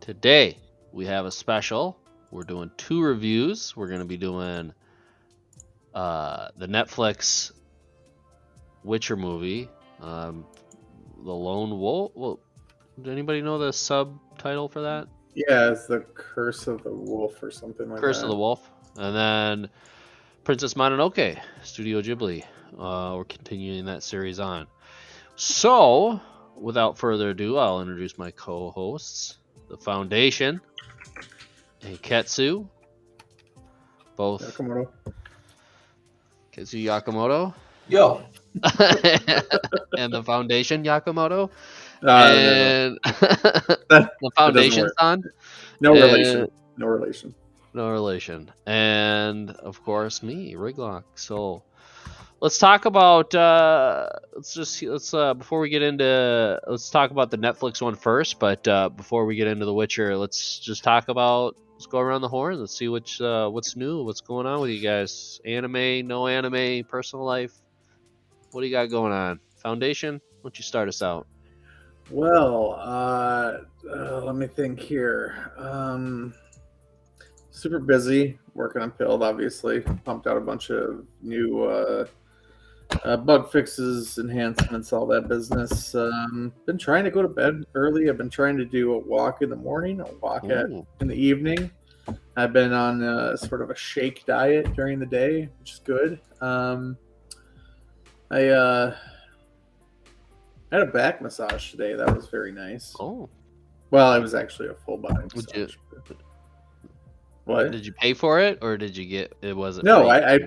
Today we have a special. We're doing 2 reviews. We're going to be doing the Netflix Witcher movie, The Lone Wolf. Well, does anybody know the subtitle for that? Yeah, it's the Curse of the Wolf or something like Curse that. of the Wolf. And then Princess Mononoke, Studio Ghibli. We're continuing that series on. So, without further ado, I'll introduce my co-hosts. The Foundation, Ketsu, both Yakamoto. Ketsu Yakamoto, Yo. and the Foundation Yakamoto, No. and the Foundation work. San. No relation. No relation. No relation. And of course me, Riglock. So let's talk about before we get into, let's talk about the Netflix one first, but before we get into The Witcher, let's go around the horn. Let's see what's new, what's going on with you guys. Anime, no anime, personal life. What do you got going on? Foundation, why don't you start us out? Well, let me think here. Super busy working on Pilled, obviously. Pumped out a bunch of new bug fixes, enhancements, all that business. Been trying to go to bed early. I've been trying to do a walk in the morning, a walk in the evening. I've been on sort of a shake diet during the day, which is good. I had a back massage today. That was very nice. Oh, well, it was actually a full body massage. What? Did you pay for it, or did you get? It wasn't. No, I'm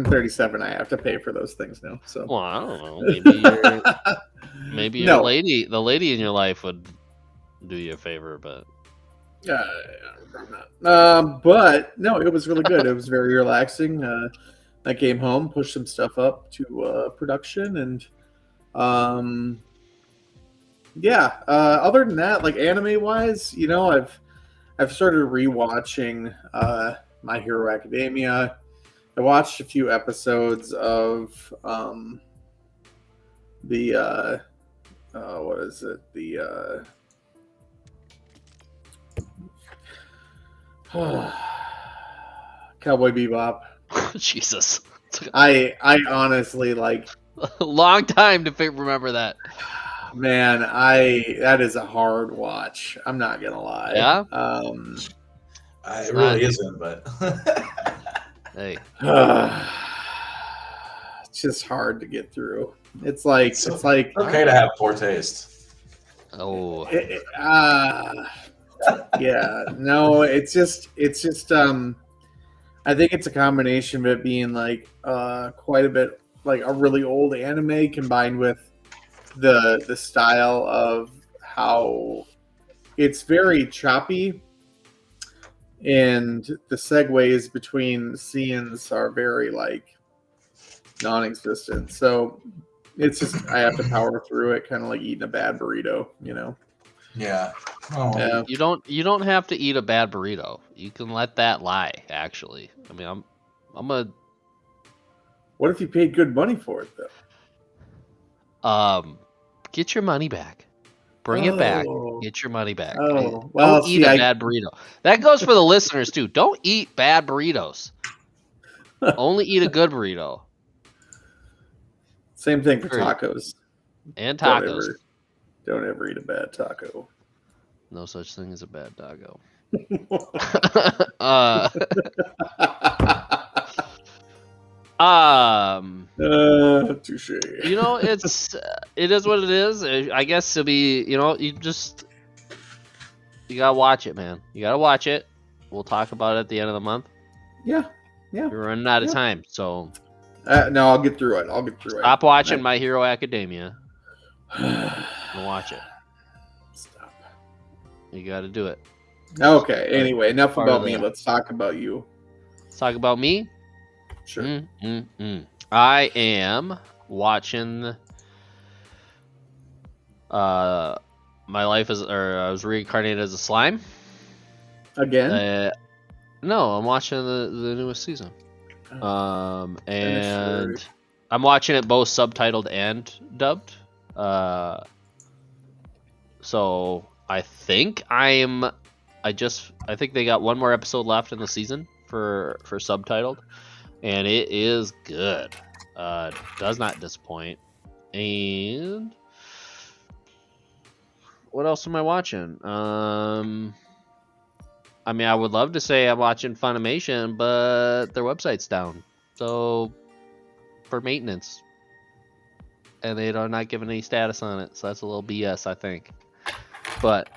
37. I have to pay for those things now. So. Well, I don't know. Maybe your the lady in your life would do you a favor, but. But no, it was really good. It was very relaxing. I came home, pushed some stuff up to production, and other than that, like anime wise, I've started rewatching My Hero Academia. I watched a few episodes of what is it? The Cowboy Bebop. Jesus. I honestly like a long time to remember that. Man, that is a hard watch. I'm not gonna lie. Yeah. It really isn't, but hey, it's just hard to get through. It's like okay to have poor taste. Oh. Yeah. No, it's just. I think it's a combination of it being like quite a bit like a really old anime combined with the style of how it's very choppy, and the segues between scenes are very like non-existent. So it's just I have to power through it, kind of like eating a bad burrito, Yeah. Oh. Yeah. You don't have to eat a bad burrito. You can let that lie. Actually, I mean, I'm a. What if you paid good money for it though? Get your money back. Bring it back. Get your money back. Oh, well, don't eat a bad burrito. That goes for the listeners too. Don't eat bad burritos. Only eat a good burrito. Same thing for tacos. And tacos. Don't ever eat a bad taco. No such thing as a bad taco. Touche. It is what it is. I guess to be, you gotta watch it, man. You gotta watch it. We'll talk about it at the end of the month. Yeah. We're running out of time, so. No, I'll get through it. Stop watching My Hero Academia. And watch it. Stop. You gotta do it. Okay. Anyway, enough about me. Let's talk about you. Let's talk about me. Sure. I am watching My Life as, or I was reincarnated as a slime. Again? No, I'm watching the newest season. And I'm watching it both subtitled and dubbed. So I think I think they got one more episode left in the season for subtitled, and it is good. Does not disappoint. And what else am I watching? I mean, I would love to say I'm watching Funimation, but their website's down. So for maintenance. And they are not giving any status on it. So that's a little BS, I think. But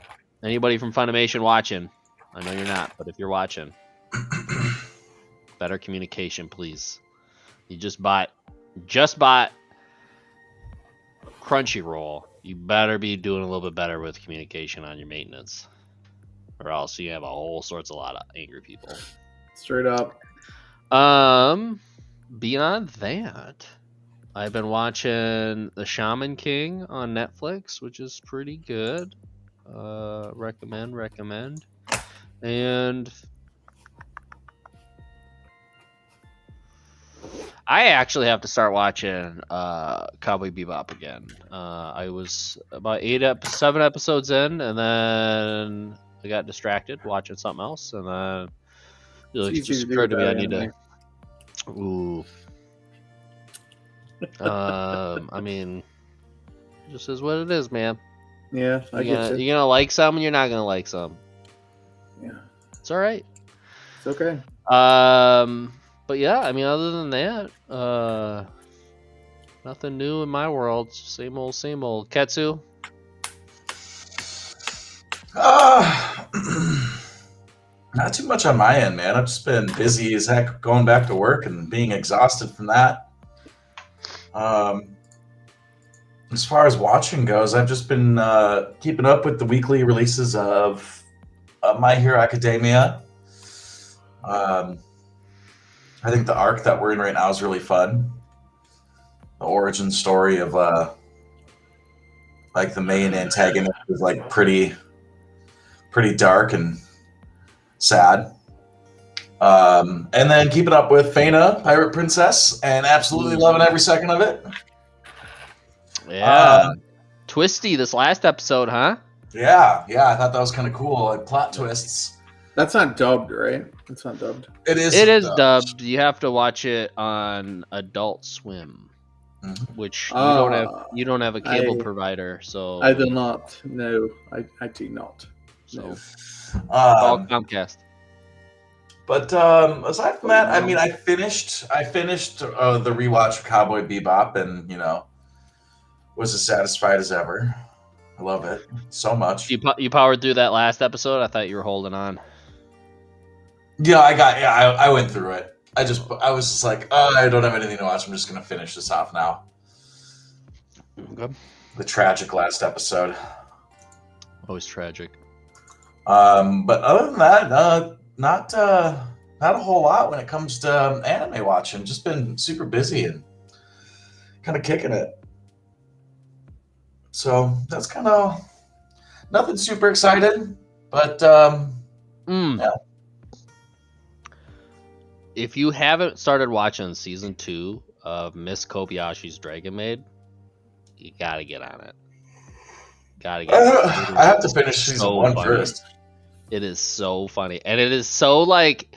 anybody from Funimation watching, I know you're not, but if you're watching, better communication, please. You just bought Crunchyroll. You better be doing a little bit better with communication on your maintenance, or else you have a whole sorts of lot of angry people. Straight up. Beyond that, I've been watching The Shaman King on Netflix, which is pretty good. Recommend. And I actually have to start watching Cowboy Bebop again. I was about 7 episodes in, and then I got distracted watching something else, and then it just occurred to me I need to. Ooh. I mean, it just is what it is, man. Yeah, You're gonna like some, and you're not gonna like some. Yeah, it's all right. It's okay. But yeah, I mean, other than that, nothing new in my world. Same old. Ketsu. Not too much on my end, man. I've just been busy as heck going back to work and being exhausted from that. As far as watching goes, I've just been keeping up with the weekly releases of My Hero Academia. I think the arc that we're in right now is really fun. The origin story of like the main antagonist is like pretty dark and sad. And then keeping up with Faina, Pirate Princess, and absolutely loving every second of it. Yeah. Twisty this last episode, huh? Yeah, I thought that was kind of cool. Like plot twists. That's not dubbed, right? It's not dubbed. It is. It is dubbed. You have to watch it on Adult Swim, which you don't have a cable provider, so I do not. No, I do not. So all Comcast. But aside from that, I mean, I finished the rewatch of Cowboy Bebop, and was as satisfied as ever. I love it so much. You powered through that last episode. I thought you were holding on. Yeah, I went through it. I was just like, oh, I don't have anything to watch. I'm just gonna finish this off now. Okay. The tragic last episode. Always tragic. But other than that, not a whole lot when it comes to anime watching. Just been super busy and kind of kicking it. So that's kind of nothing super excited, but yeah. If you haven't started watching season 2 of Miss Kobayashi's Dragon Maid, you gotta get on it. I have to finish season 1 first. It is so funny, and it is so like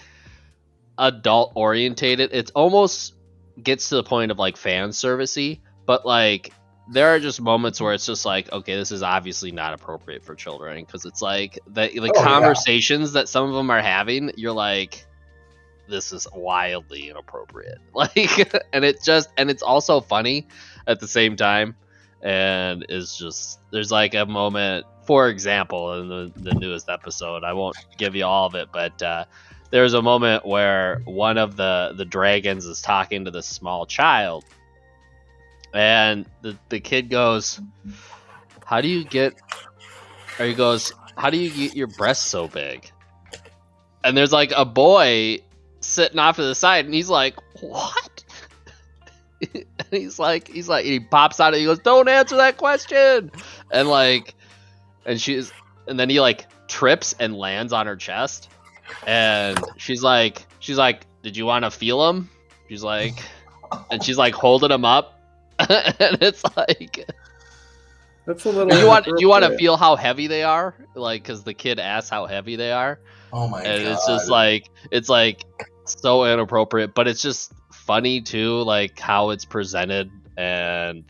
adult orientated. It almost gets to the point of like fan servicey, but like there are just moments where it's just like, okay, this is obviously not appropriate for children, because it's like the conversations that some of them are having, you're like, this is wildly inappropriate. Like, and it's also funny at the same time. And it's just, there's like a moment, for example, in the newest episode, I won't give you all of it, but there's a moment where one of the dragons is talking to this small child, and the kid goes, how do you get your breasts so big? And there's like a boy sitting off to the side, and he's like, what? And he pops out and he goes, don't answer that question. And then he like trips and lands on her chest, and she's like, did you want to feel him? She's like, and she's like holding him up. And it's like, That's a little. You want to inappropriate. feel how heavy they are, like because the kid asks how heavy they are, Oh my and god! it's just like so inappropriate, but it's just funny too, like how it's presented and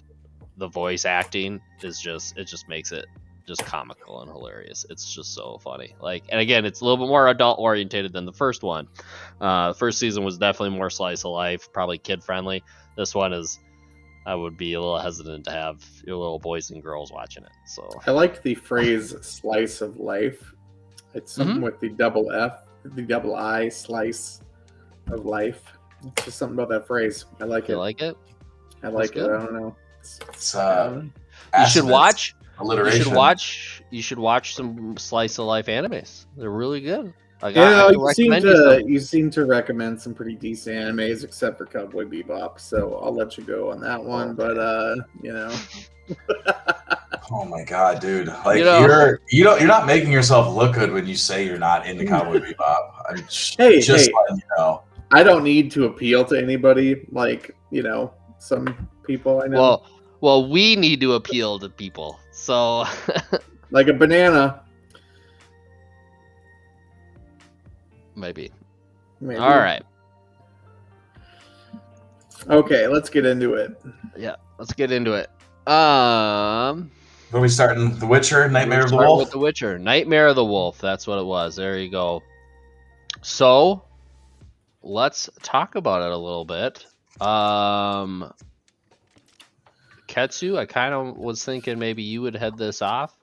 the voice acting is just makes it just comical and hilarious. It's just so funny. Like, and again, it's a little bit more adult orientated than the first one. The first season was definitely more slice of life, probably kid friendly. This one is, I would be a little hesitant to have your little boys and girls watching it. So I like the phrase "slice of life." It's something with the double F, the double I, slice of life. It's just something about that phrase. I like you it. like it? I like it. good. I don't know. It's You should watch. alliteration. You should watch some slice of life animes. They're really good. I Yeah, can recommend some. you seem to recommend some pretty decent animes, except for Cowboy Bebop. So I'll let you go on that one. Okay. But you know, Oh my god, dude! Like You know- you're not making yourself look good when you say you're not into Cowboy Bebop. I'm Hey, just hey. letting you know. I don't need to appeal to anybody. Like some people I know, Well, we need to appeal to people. So like a banana. maybe. Maybe. All right. Okay, let's get into it. Yeah, let's get into it. Where we starting? The Witcher, Nightmare we'll of the start Wolf. with The Witcher, Nightmare of the Wolf. That's what it was. There you go. So let's talk about it a little bit. Ketsu, I kind of was thinking maybe you would head this off.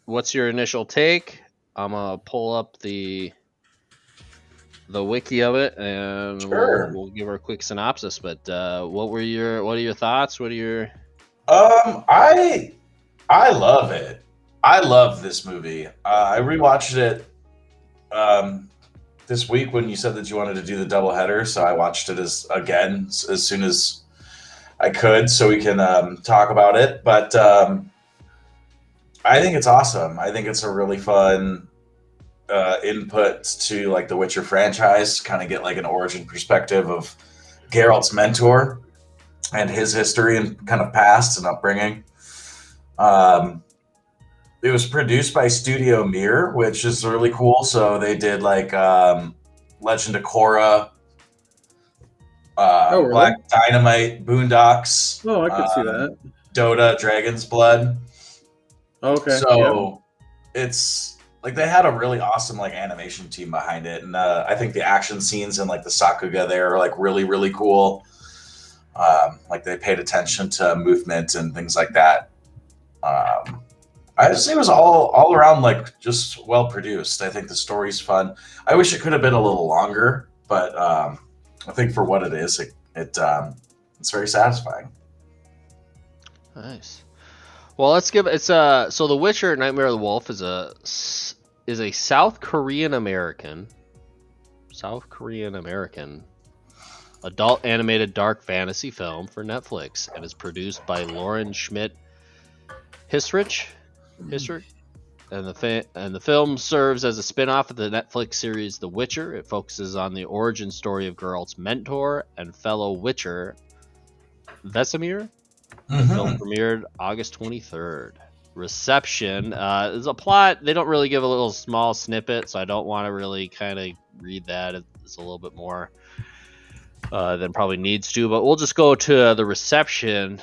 What's your initial take? I'm gonna pull up the wiki of it, and Sure. we'll give her a quick synopsis. But what are your thoughts? What are your I love it. I love this movie. I rewatched it this week when you said that you wanted to do the double header, so I watched it again as soon as I could, so we can talk about it. But I think it's awesome. I think it's a really fun input to like the Witcher franchise. Kind of get like an origin perspective of Geralt's mentor and his history and kind of past and upbringing. It was produced by Studio Mir, which is really cool. So they did like Legend of Korra, Oh, really? Black Dynamite, Boondocks. Oh, I could see that. Dota, Dragon's Blood. Okay. So it's like they had a really awesome like animation team behind it, and I think the action scenes and like the Sakuga there are like really really cool. Like they paid attention to movement and things like that. I just think it was all around like just well produced. I think the story's fun. I wish it could have been a little longer, but I think for what it is, it's very satisfying. Nice. Well, let's give it's so The Witcher: Nightmare of the Wolf is a South Korean American adult animated dark fantasy film for Netflix and is produced by Lauren Schmidt Hisrich, and the film serves as a spin-off of the Netflix series The Witcher. It focuses on the origin story of Geralt's mentor and fellow Witcher Vesemir. The film premiered August 23rd. Reception is a plot. They don't really give a little small snippet, so I don't want to really kind of read that. It's a little bit more than probably needs to, but we'll just go to the reception.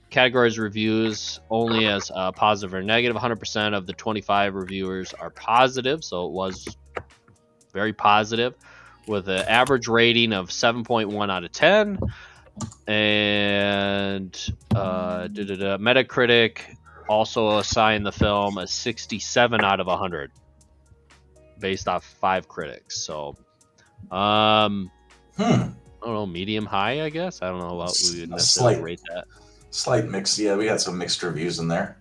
Categories reviews only as positive or negative. 100% of the 25 reviewers are positive, so it was very positive with an average rating of 7.1 out of 10. And Metacritic also assigned the film a 67 out of 100 based off 5 critics. So I don't know, medium high, I guess. I don't know what we would necessarily rate that. Slight mix. Yeah, we had some mixed reviews in there.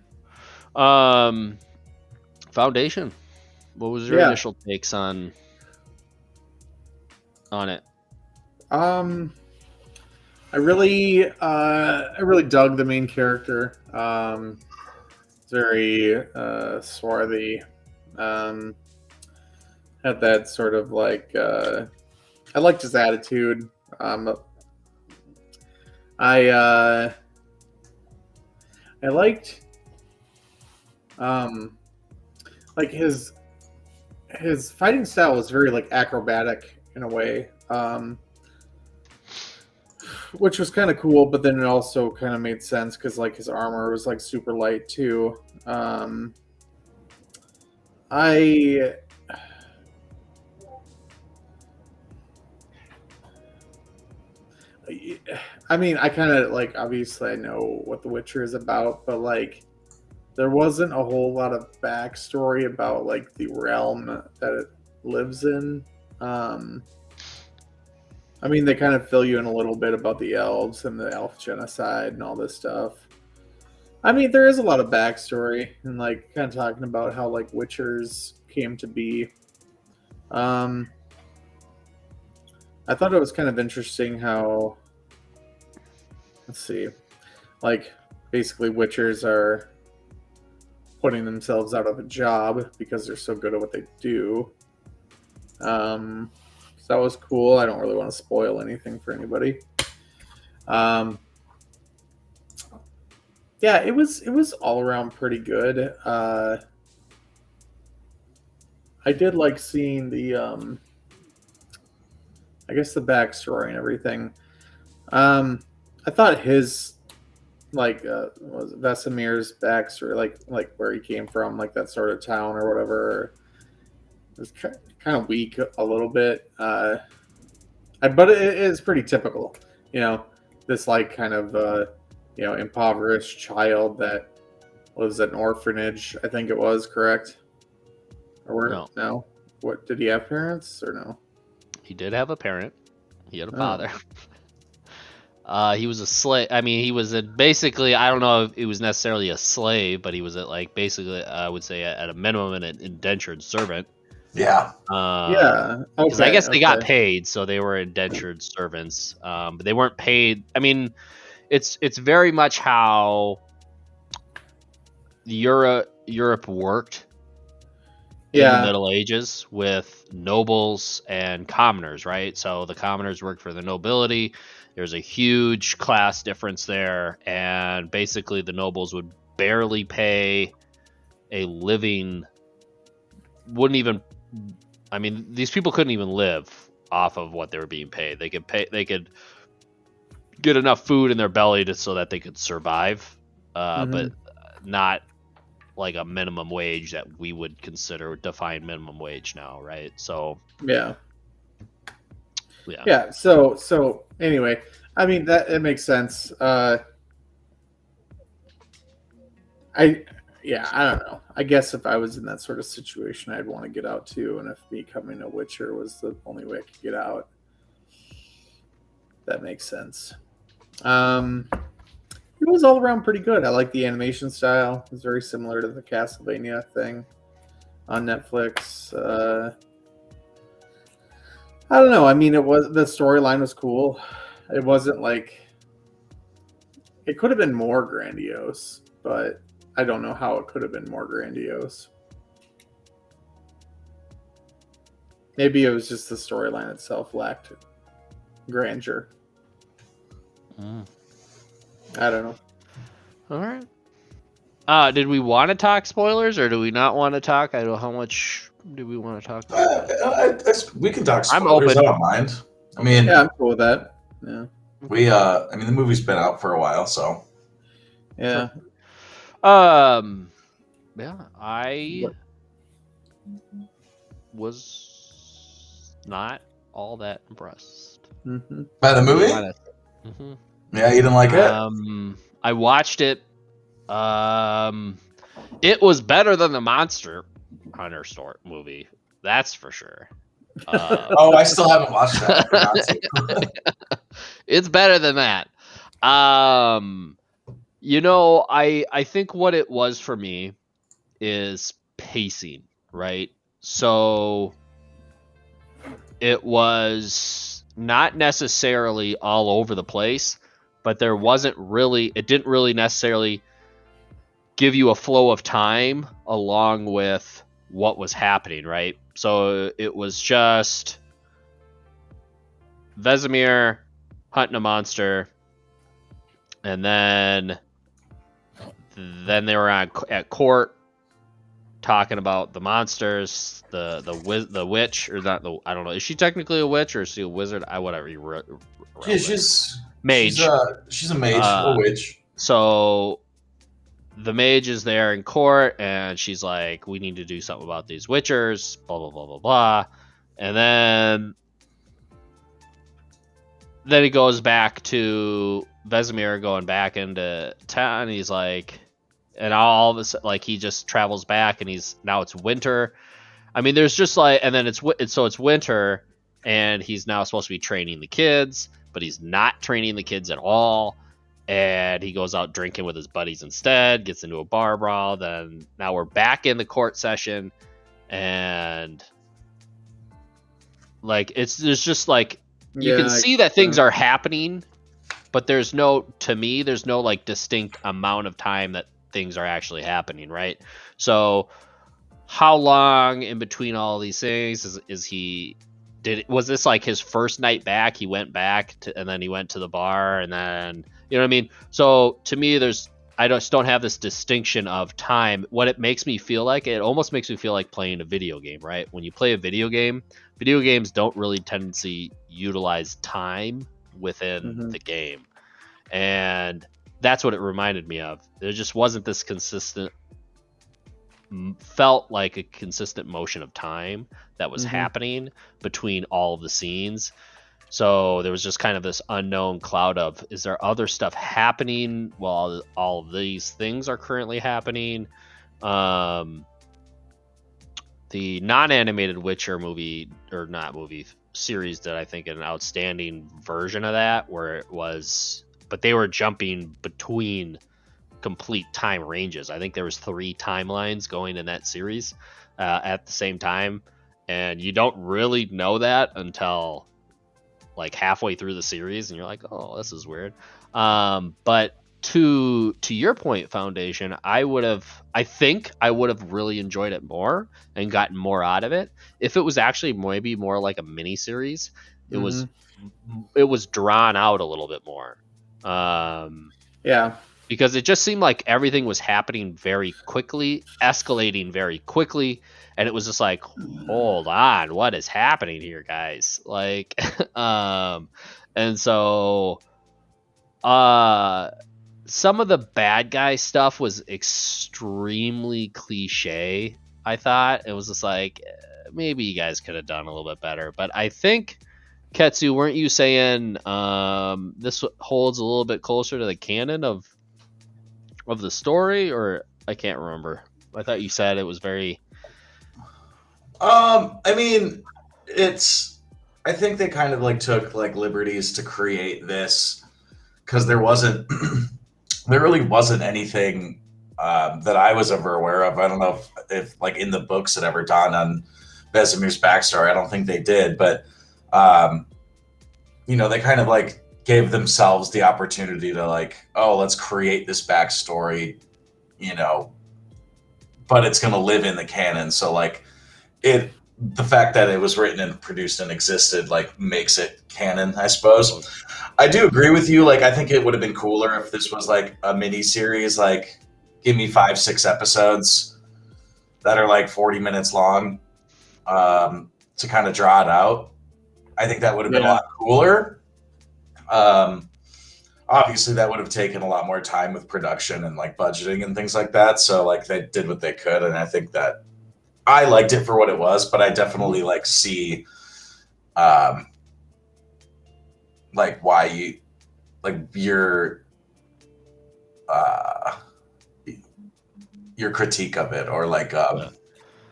Foundation. What was your initial takes on it? I really dug the main character. Very swarthy. Had that sort of like I liked his attitude. I liked like his fighting style was very like acrobatic in a way, which was kind of cool. But then it also kind of made sense because like his armor was like super light too. I I mean, I kind of like obviously I know what The Witcher is about, but like there wasn't a whole lot of backstory about like the realm that it lives in. Um, I mean, they kind of fill you in a little bit about the elves and the elf genocide and all this stuff. I mean, there is a lot of backstory and like kind of talking about how like Witchers came to be. Um, I thought it was kind of interesting how, let's see, like basically Witchers are putting themselves out of a job because they're so good at what they do. So that was cool. I don't really want to spoil anything for anybody. Yeah, it was all around pretty good. I did like seeing the I guess the backstory and everything. I thought his like was it Vesemir's backstory, like where he came from, like that sort of town or whatever, it was kind of weak a little bit. But it is pretty typical, you know, this like kind of impoverished child that lives at an orphanage. I think it was correct. Or no? What did he have parents or no? He did have a parent. He had a Oh. father. He was a slave. I mean, he was basically. I don't know if he was necessarily a slave, but he was like basically. I would say at a minimum an indentured servant. Yeah. Yeah. Because Okay. I guess they got paid, so they were indentured servants. But they weren't paid. I mean, it's very much how Europe worked in the Middle Ages with nobles and commoners, right? So the commoners worked for the nobility. There's a huge class difference there, and basically the nobles would barely pay a living. Wouldn't even. I mean, these people couldn't even live off of what they were being paid. They could get enough food in their belly so that they could survive, but not like a minimum wage that we would consider defined minimum wage now, right? So yeah. So anyway, I mean that it makes sense. I don't know. I guess if I was in that sort of situation, I'd want to get out too, and if becoming a Witcher was the only way I could get out, that makes sense. It was all around pretty good. I like the animation style. It's very similar to the Castlevania thing on Netflix. I don't know. I mean, the storyline was cool. It wasn't like it could have been more grandiose, but I don't know how it could have been more grandiose. Maybe it was just the storyline itself lacked grandeur. I don't know. All right. Did we want to talk spoilers or do we not want to talk? I don't know how much do we want to talk about. We can talk spoilers. I'm open. I don't mind. I mean, yeah, I'm cool with that. Yeah. I mean, the movie's been out for a while, so. Yeah. Yeah, I was not all that impressed. Mm-hmm. By the movie? Mm-hmm. Yeah, you didn't like it? I watched it. It was better than the Monster Hunter movie. That's for sure. I still haven't watched that. It's better than that. I think what it was for me is pacing, right? So it was not necessarily all over the place, but it didn't really necessarily give you a flow of time along with what was happening, right? So it was just Vesemir hunting a monster, and then they were at court talking about the monsters, the witch, or not the, I don't know, is she technically a witch or is she a wizard? Whatever you Yeah, she's mage. she's a mage, a witch. So the mage is there in court, and she's like, "We need to do something about these witchers." Blah blah blah blah blah, and then he goes back to Vesemir going back into town. And he's like, and all of a sudden, like, he just travels back, and now it's winter. I mean, there's just like, and then it's winter, and he's now supposed to be training the kids, but he's not training the kids at all. And he goes out drinking with his buddies instead, gets into a bar brawl. Then now we're back in the court session, and like there's just like you can see that things are happening, but there's no like distinct amount of time that things are actually happening, right? So how long in between all these things was this like his first night back? He went back and then he went to the bar, and then, you know what I mean? So to me, I just don't have this distinction of time. What it makes me feel like, it almost makes me feel like playing a video game, right? When you play a video games don't really tend to utilize time within the game. And that's what it reminded me of. There just wasn't this felt like a consistent motion of time that was happening between all of the scenes. So there was just kind of this unknown cloud of, is there other stuff happening while all of these things are currently happening? The non-animated Witcher movie, or not movie, series, did I think an outstanding version of that, where it was, but they were jumping between complete time ranges. I think there was 3 timelines going in that series at the same time, and you don't really know that until like halfway through the series, and you're like, oh, this is weird. But to your point, Foundation, I think I would have really enjoyed it more and gotten more out of it if it was actually maybe more like a mini series. It was drawn out a little bit more. Yeah. Because it just seemed like everything was happening very quickly, escalating very quickly, and it was just like, hold on, what is happening here, guys? Like, and so, some of the bad guy stuff was extremely cliche. I thought it was just like, maybe you guys could have done a little bit better. But I think, Ketsu, weren't you saying this holds a little bit closer to the canon of the story? Or I can't remember. I thought you said it was very. I mean, I think they kind of like took like liberties to create this because there really wasn't anything that I was ever aware of. I don't know if like in the books it ever dawned on Vesemir's backstory. I don't think they did, but they kind of like gave themselves the opportunity to like, oh, let's create this backstory, but it's going to live in the canon. So like the fact that it was written and produced and existed like makes it canon, I suppose. I do agree with you. Like, I think it would have been cooler if this was like a mini series, like give me 5-6 episodes that are like 40 minutes long to kind of draw it out. I think that would have been a lot cooler. Obviously that would have taken a lot more time with production and like budgeting and things like that. So like they did what they could. And I think that I liked it for what it was, but I definitely like see, like why you, like your critique of it, or like,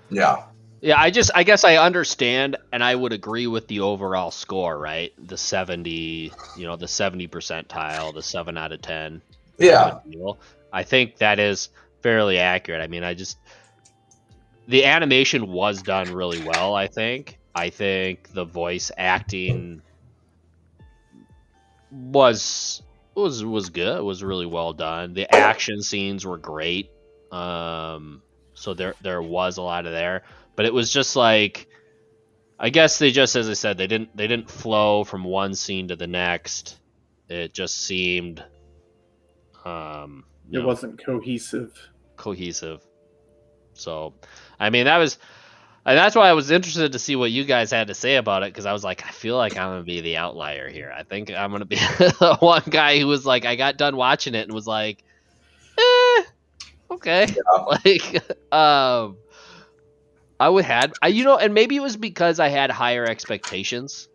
yeah. Yeah, I guess I understand, and I would agree with the overall score, right? The 70, the 70 percentile, the 7 out of 10. Yeah. I think that is fairly accurate. I mean, the animation was done really well, I think. I think the voice acting was good. It was really well done. The action scenes were great. So there was a lot of there. But it was just like, I guess they just, as I said, they didn't flow from one scene to the next. It just seemed It wasn't cohesive. So, I mean, and that's why I was interested to see what you guys had to say about it, because I was like, I feel like I'm gonna be the outlier here. I think I'm gonna be the one guy who was like, I got done watching it and was like, okay, like, and maybe it was because I had higher expectations.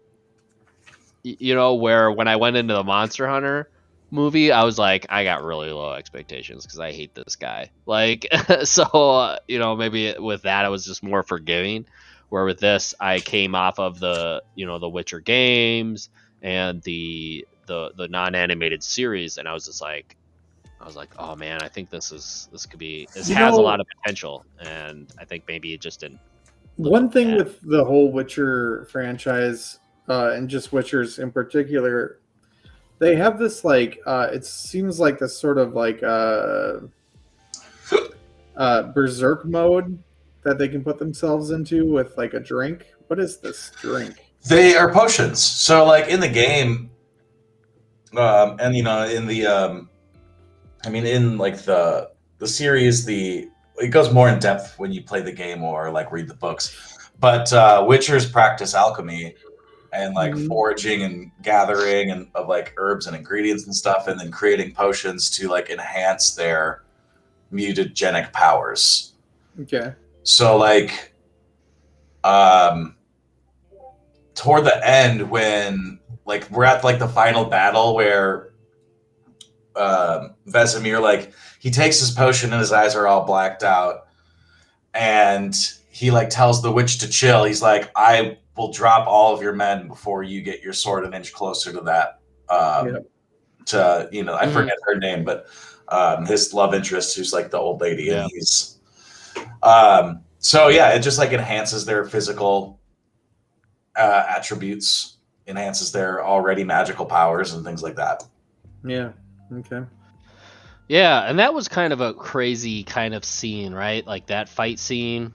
Where when I went into the Monster Hunter movie, I was like, I got really low expectations because I hate this guy. Like, so maybe with that I was just more forgiving. Where with this, I came off of the the Witcher games and the non-animated series, and I was like, oh man, I think this has a lot of potential, and I think maybe it just didn't. One thing with the whole Witcher franchise, and just Witchers in particular, they have this like it seems like this sort of like berserk mode that they can put themselves into with like a drink. What is this drink? They are potions. So like in the game, and in the in like the series, it goes more in depth when you play the game or like read the books. But Witchers practice alchemy and like foraging and gathering and of like herbs and ingredients and stuff, and then creating potions to like enhance their mutagenic powers. Okay. So like toward the end, when like we're at like the final battle where Vesemir, like he takes his potion and his eyes are all blacked out, and he like tells the witch to chill. He's like, I will drop all of your men before you get your sword an inch closer to that. To I forget her name, but his love interest, who's like the old lady, and he's so yeah, it just like enhances their physical attributes, enhances their already magical powers and things like that. Yeah. Okay. Yeah, and that was kind of a crazy kind of scene, right? Like that fight scene.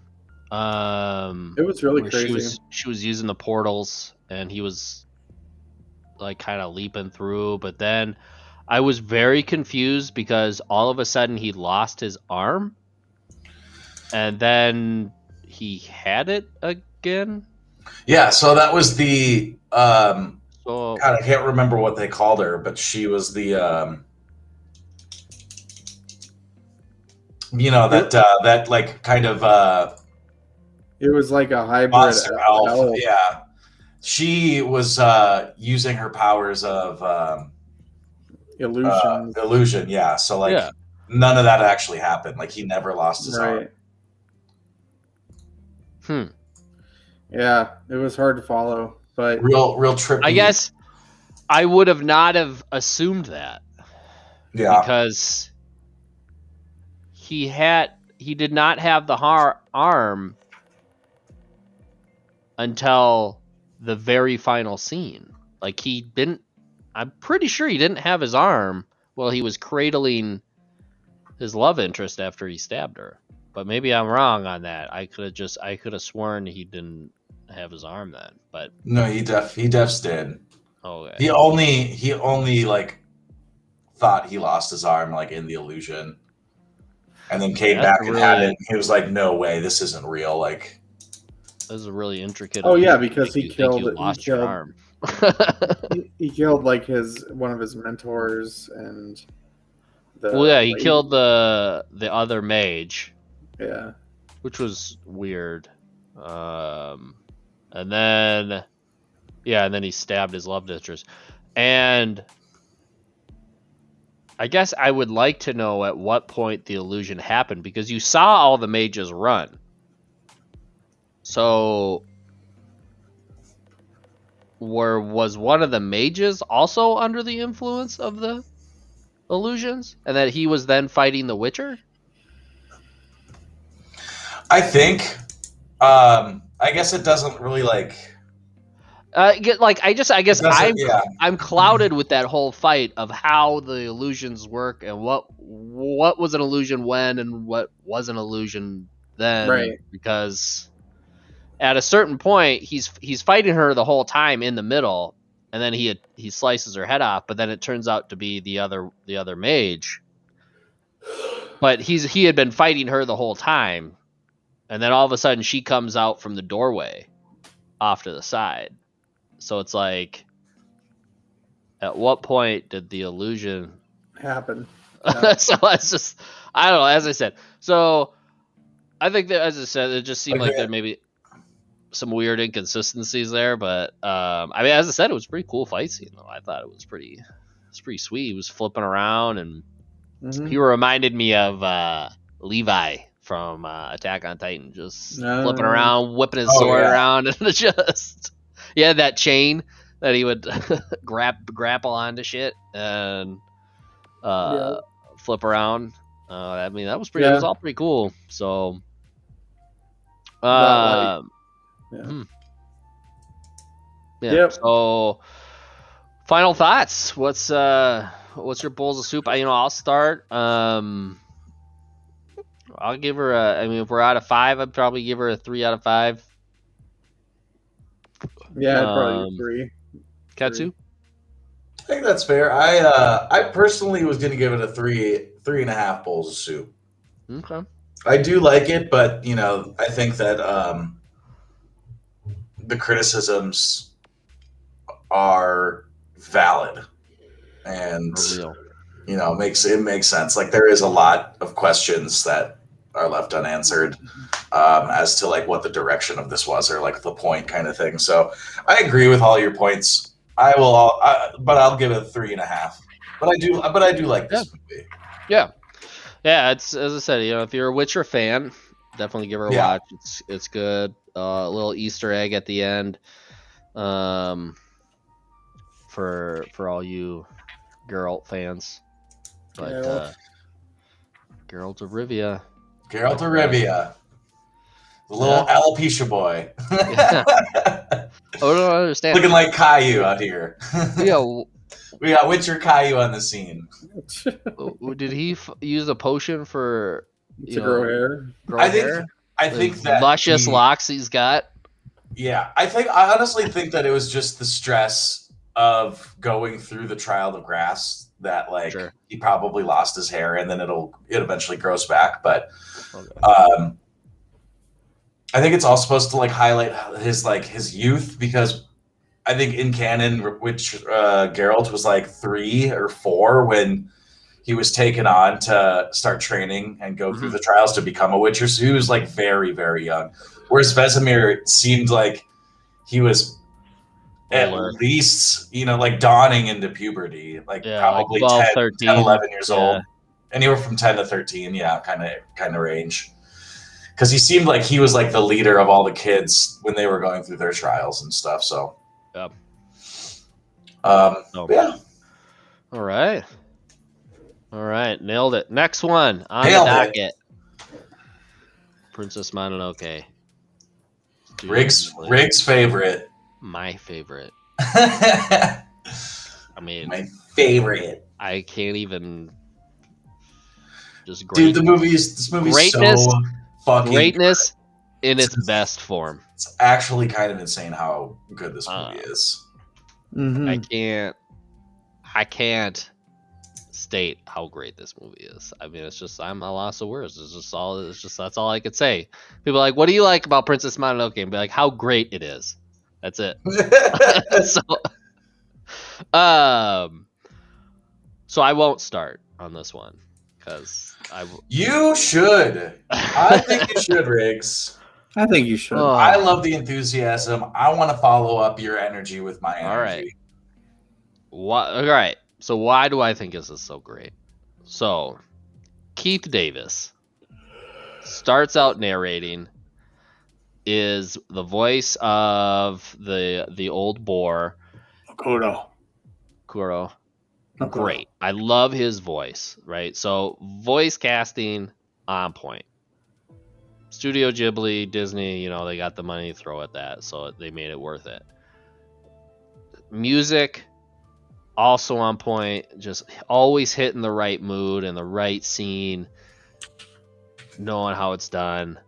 It was really crazy. She was using the portals, and he was like kind of leaping through, but then I was very confused because all of a sudden he lost his arm, and then he had it again. Yeah, so that was the God, I can't remember what they called her, but she was the that like kind of it was like a hybrid monster elf. Yeah, she was using her powers of illusion. Yeah, so like none of that actually happened. Like he never lost his arm. Yeah, it was hard to follow, but real trippy. I guess I would have not have assumed that. Yeah, because he did not have the arm until the very final scene. Like I'm pretty sure he didn't have his arm while he was cradling his love interest after he stabbed her. But maybe I'm wrong on that. I could have sworn he didn't have his arm then. But no, he defs did. Okay. He only like thought he lost his arm like in the illusion, and then came back and had it. He was like, "No way, this isn't real." Like, this is a really intricate. Oh yeah, because he killed your arm. he killed like one of his mentors and. He killed the other mage. Yeah, which was weird. And then he stabbed his love interest. And I guess I would like to know at what point the illusion happened, because you saw all the mages run. So was one of the mages also under the influence of the illusions, and that he was then fighting the Witcher? I think. I guess it doesn't really like. I guess I'm clouded with that whole fight of how the illusions work and what was an illusion when and what was an illusion then. Right. Because at a certain point he's fighting her the whole time in the middle, and then he slices her head off, but then it turns out to be the other mage. But he had been fighting her the whole time, and then all of a sudden she comes out from the doorway off to the side. So it's like, at what point did the illusion happen? So it's just, I don't know. As I said, so I think that, as I said, it just seemed like there may be some weird inconsistencies there. But I mean, as I said, it was a pretty cool fight scene, though. I thought it was pretty sweet. He was flipping around, and he reminded me of Levi from Attack on Titan, just flipping around, whipping his sword around, and just he had that chain that he would grapple onto shit and flip around. I mean, that was pretty. It was all pretty cool. So, yeah. So, final thoughts. What's your bowls of soup? I'll start. I'll give her I mean, if we're out of 5, I'd probably give her a 3 out of 5. Yeah, I'd probably 3. Katsu? I think that's fair. I personally was going to give it a 3.5 bowls of soup. Okay. I do like it, but I think that the criticisms are valid, and makes sense. Like, there is a lot of questions that are left unanswered as to like what the direction of this was, or like the point kind of thing. So I agree with all your points. But I'll give it a 3.5. But I do like this movie. Yeah. It's, as I said, if you're a Witcher fan, definitely give her a watch. It's good. A little Easter egg at the end, for all you Geralt fans. But Geralt of Rivia. Geralt of Rivia. The little alopecia boy. I don't understand. Looking like Caillou out here. Yeah. We got Witcher Caillou on the scene. Did he use a potion for to grow hair? I think that luscious locks he's got. Yeah, I honestly think that it was just the stress of going through the trial of grass that he probably lost his hair, and then it eventually grows back. But I think it's all supposed to highlight his youth, because I think in canon, which Geralt was 3 or 4 when he was taken on to start training and go through the trials to become a Witcher. So he was very, very young. Whereas Vesemir seemed like he was at least, dawning into puberty, probably 12, 10, 13. 10, 11 years old. Anywhere from 10 to 13, kind of range. Because he seemed like he was the leader of all the kids when they were going through their trials and stuff. So, yeah. Yeah. All right, nailed it. Next one on the docket. Princess Mononoke. Rig's favorite. My favorite. I mean, my favorite. I can't even. Just great. Dude, this movie's greatness, so fucking greatness in its best form. It's actually kind of insane how good this movie is. Mm-hmm. I can't state how great this movie is. I mean, it's just, I'm a loss of words. That's all I could say. People are like, what do you like about Princess Mononoke? And be like, how great it is. That's it. So I won't start on this one because you should. I think you should, Riggs. I think you should. I love the enthusiasm. I want to follow up your energy with my energy. All right. So why do I think this is so great? So Keith Davis starts out narrating, is the voice of the old boar. Kuro. Great. I love his voice, right? So voice casting on point. Studio Ghibli, Disney, they got the money to throw at that, so they made it worth it. Music, also on point, just always hitting the right mood and the right scene, knowing how it's done.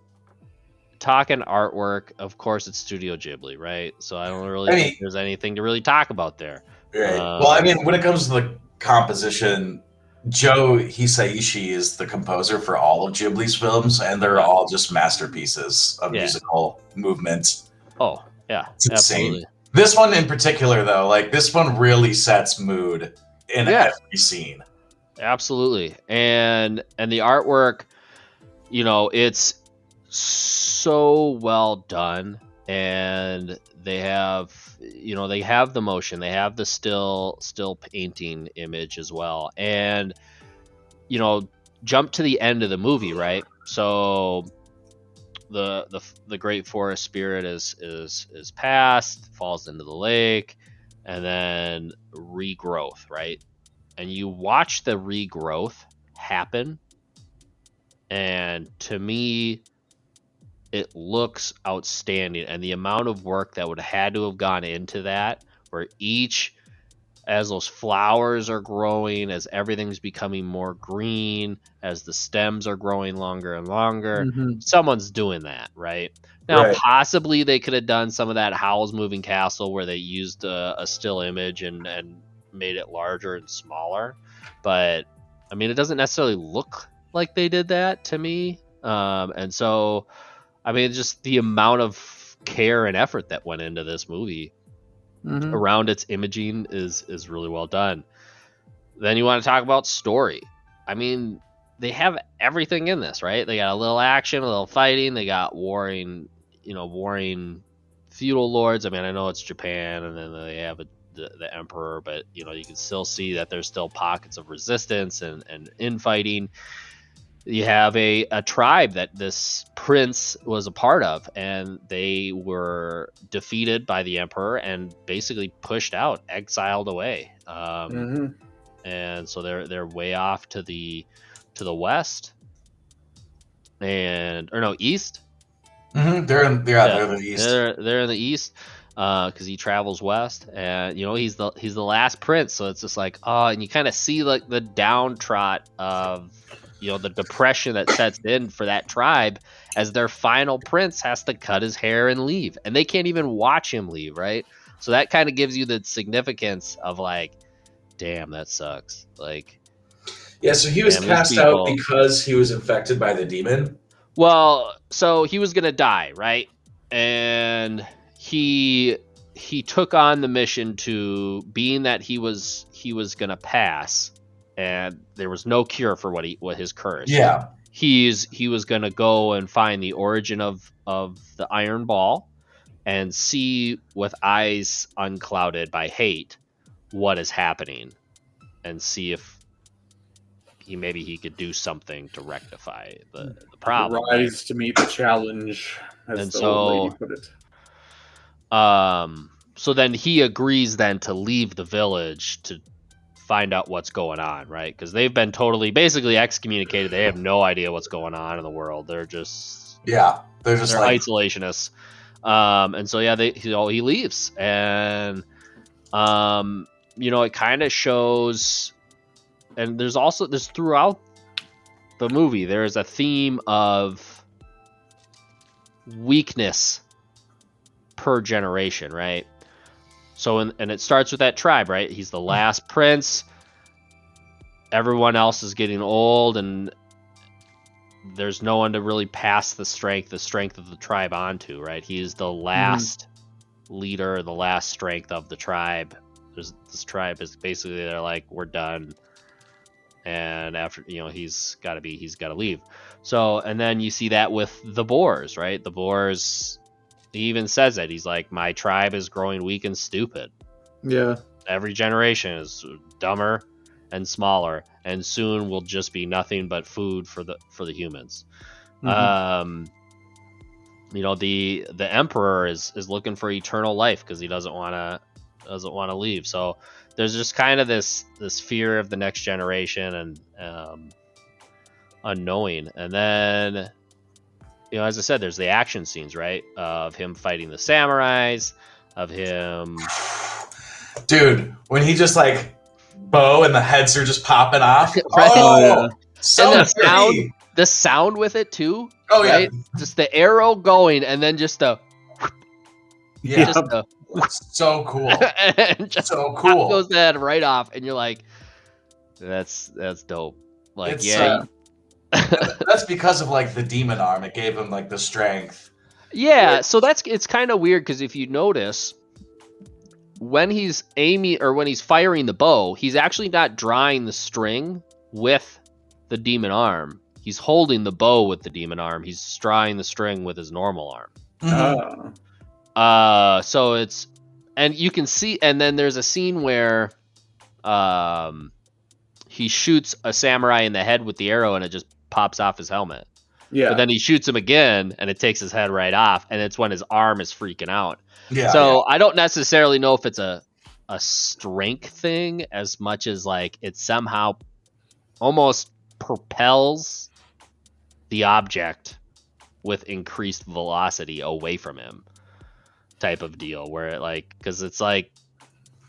talking artwork, of course it's Studio Ghibli, right? So I don't really think there's anything to really talk about there. Right. Well, I mean, when it comes to the composition, Joe Hisaishi is the composer for all of Ghibli's films, and they're all just masterpieces of musical movement. Oh, yeah, it's insane. Absolutely. This one in particular, though, like this one really sets mood in every scene. Absolutely. And the artwork, you know, it's so well done, and they have the motion, they have the still painting image as well. And you know, jump to the end of the movie, right? So the great forest spirit is passed, falls into the lake, and then regrowth, right? And you watch the regrowth happen, and to me it looks outstanding. And the amount of work that would have had to have gone into that, where as those flowers are growing, as everything's becoming more green, as the stems are growing longer and longer, someone's doing that, right? Now, possibly they could have done some of that Howl's Moving Castle where they used a still image and made it larger and smaller. But, I mean, it doesn't necessarily look like they did that to me. And so, I mean, just the amount of care and effort that went into this movie around its imaging is really well done. Then you want to talk about story. I mean, they have everything in this, right? They got a little action, a little fighting. They got warring feudal lords. I mean, I know it's Japan, and then they have the emperor, but you know, you can still see that there's still pockets of resistance and infighting. You have a tribe that this prince was a part of, and they were defeated by the emperor and basically pushed out, exiled away. And so they're way off to the west, east. They're in the east. They're in the east because he travels west, and you know, he's the last prince. So it's just like, and you kind of see like the downtrot of, you know, the depression that sets in for that tribe as their final prince has to cut his hair and leave, and they can't even watch him leave, right? So that kind of gives you the significance of like, damn, that sucks. Like, yeah, so he was cast out because he was infected by the demon. Well, so he was gonna die, right? And he took on the mission to, being that he was gonna pass, and there was no cure for what his curse. Yeah. He was gonna go and find the origin of the Iron Ball and see with eyes unclouded by hate what is happening, and see if he could do something to rectify the problem. Rise to meet the challenge, as the old lady put it. So then he agrees then to leave the village to find out what's going on, right? Because they've been basically excommunicated. They have no idea what's going on in the world. They're just they're like isolationists. And so he leaves, and you know, it kind of shows. And there's throughout the movie, there's a theme of weakness per generation, right? So, and it starts with that tribe, right? He's the last prince. Everyone else is getting old, and there's no one to really pass the strength of the tribe onto, right? He's the last leader, the last strength of the tribe. This tribe is basically, they're like, we're done. And after, you know, he's got to leave. So, and then you see that with the Boers, right? The Boers, he even says that. He's like, my tribe is growing weak and stupid. Yeah. Every generation is dumber and smaller, and soon will just be nothing but food for the humans. You know, the emperor is looking for eternal life because he doesn't want to leave. So there's just kind of this fear of the next generation and unknowing. And then, you know, as I said, there's the action scenes, right? Of him fighting the samurais, of him. Dude, when he just like bow and the heads are just popping off. Right? Oh, so and the sound, the sound with it too. Oh right? yeah, Just the arrow going, and then just the yeah, just the so cool, and just so pop cool. goes that right off, and you're like, that's dope. Like, It's yeah, that's because of like the demon arm. It gave him like the strength. yeah. So it's kind of weird because if you notice, when he's aiming or when he's firing the bow, he's actually not drawing the string with the demon arm. He's holding the bow with the demon arm. He's drawing the string with his normal arm. Mhm. So it's, and you can see, and then there's a scene where he shoots a samurai in the head with the arrow and it just pops off his helmet. Yeah. But then he shoots him again and it takes his head right off, and it's when his arm is freaking out. Yeah. So I don't necessarily know if it's a strength thing as much as like it somehow almost propels the object with increased velocity away from him, type of deal, where it like, because it's like,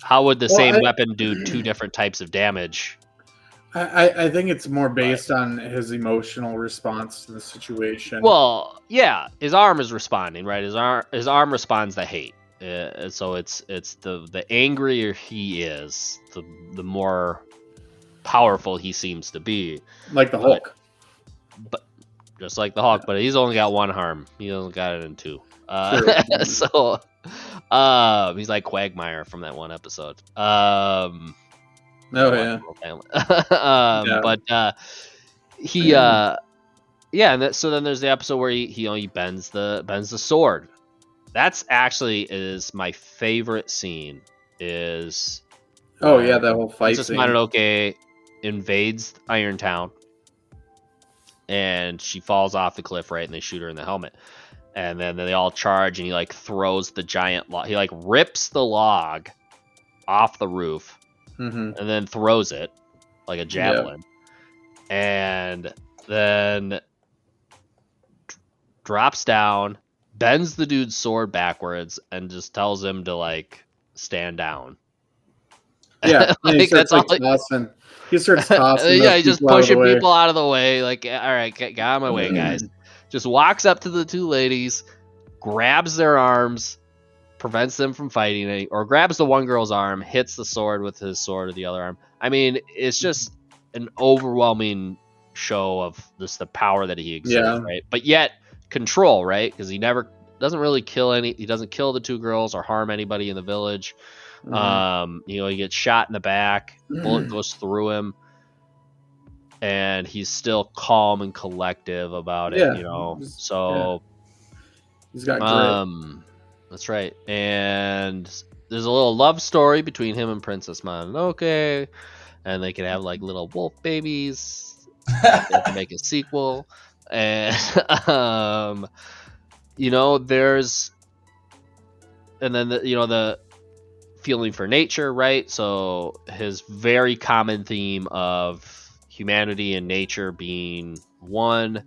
how would the same weapon do two different types of damage? I think it's more based on his emotional response to the situation. Well, yeah, his arm is responding, right? His arm responds to hate. So it's the angrier he is, the more powerful he seems to be. Like the Hulk. But just like the Hulk, but he's only got one arm. He only got it in two. So he's like Quagmire from that one episode. Yeah. But he yeah, and so then there's the episode where he bends the sword. That's actually is my favorite scene. Is that whole fight Princess scene. Mononoke invades Irontown, and she falls off the cliff, right, and they shoot her in the helmet. And then they all charge, and he like throws the giant log. He like rips the log off the roof, and then throws it like a javelin, and then drops down, bends the dude's sword backwards, and just tells him to like stand down. Yeah, like, he starts like tossing. He starts tossing. Yeah, he's just pushing people people out of the way. Like, all right, get out of my way, guys. Just walks up to the two ladies, grabs their arms, prevents them from fighting, or grabs the one girl's arm, hits the sword with his sword of the other arm. I mean, it's just an overwhelming show of just the power that he exerts, right? But yet control, right? Because he doesn't really he doesn't kill the two girls or harm anybody in the village. He gets shot in the back, bullet goes through him, and he's still calm and collective about it, so he's got grit. That's right. And there's a little love story between him and Princess Mononoke, and they can have like little wolf babies. They have to make a sequel, and there's, and then the feeling for nature, right? So his very common theme of humanity and nature being one.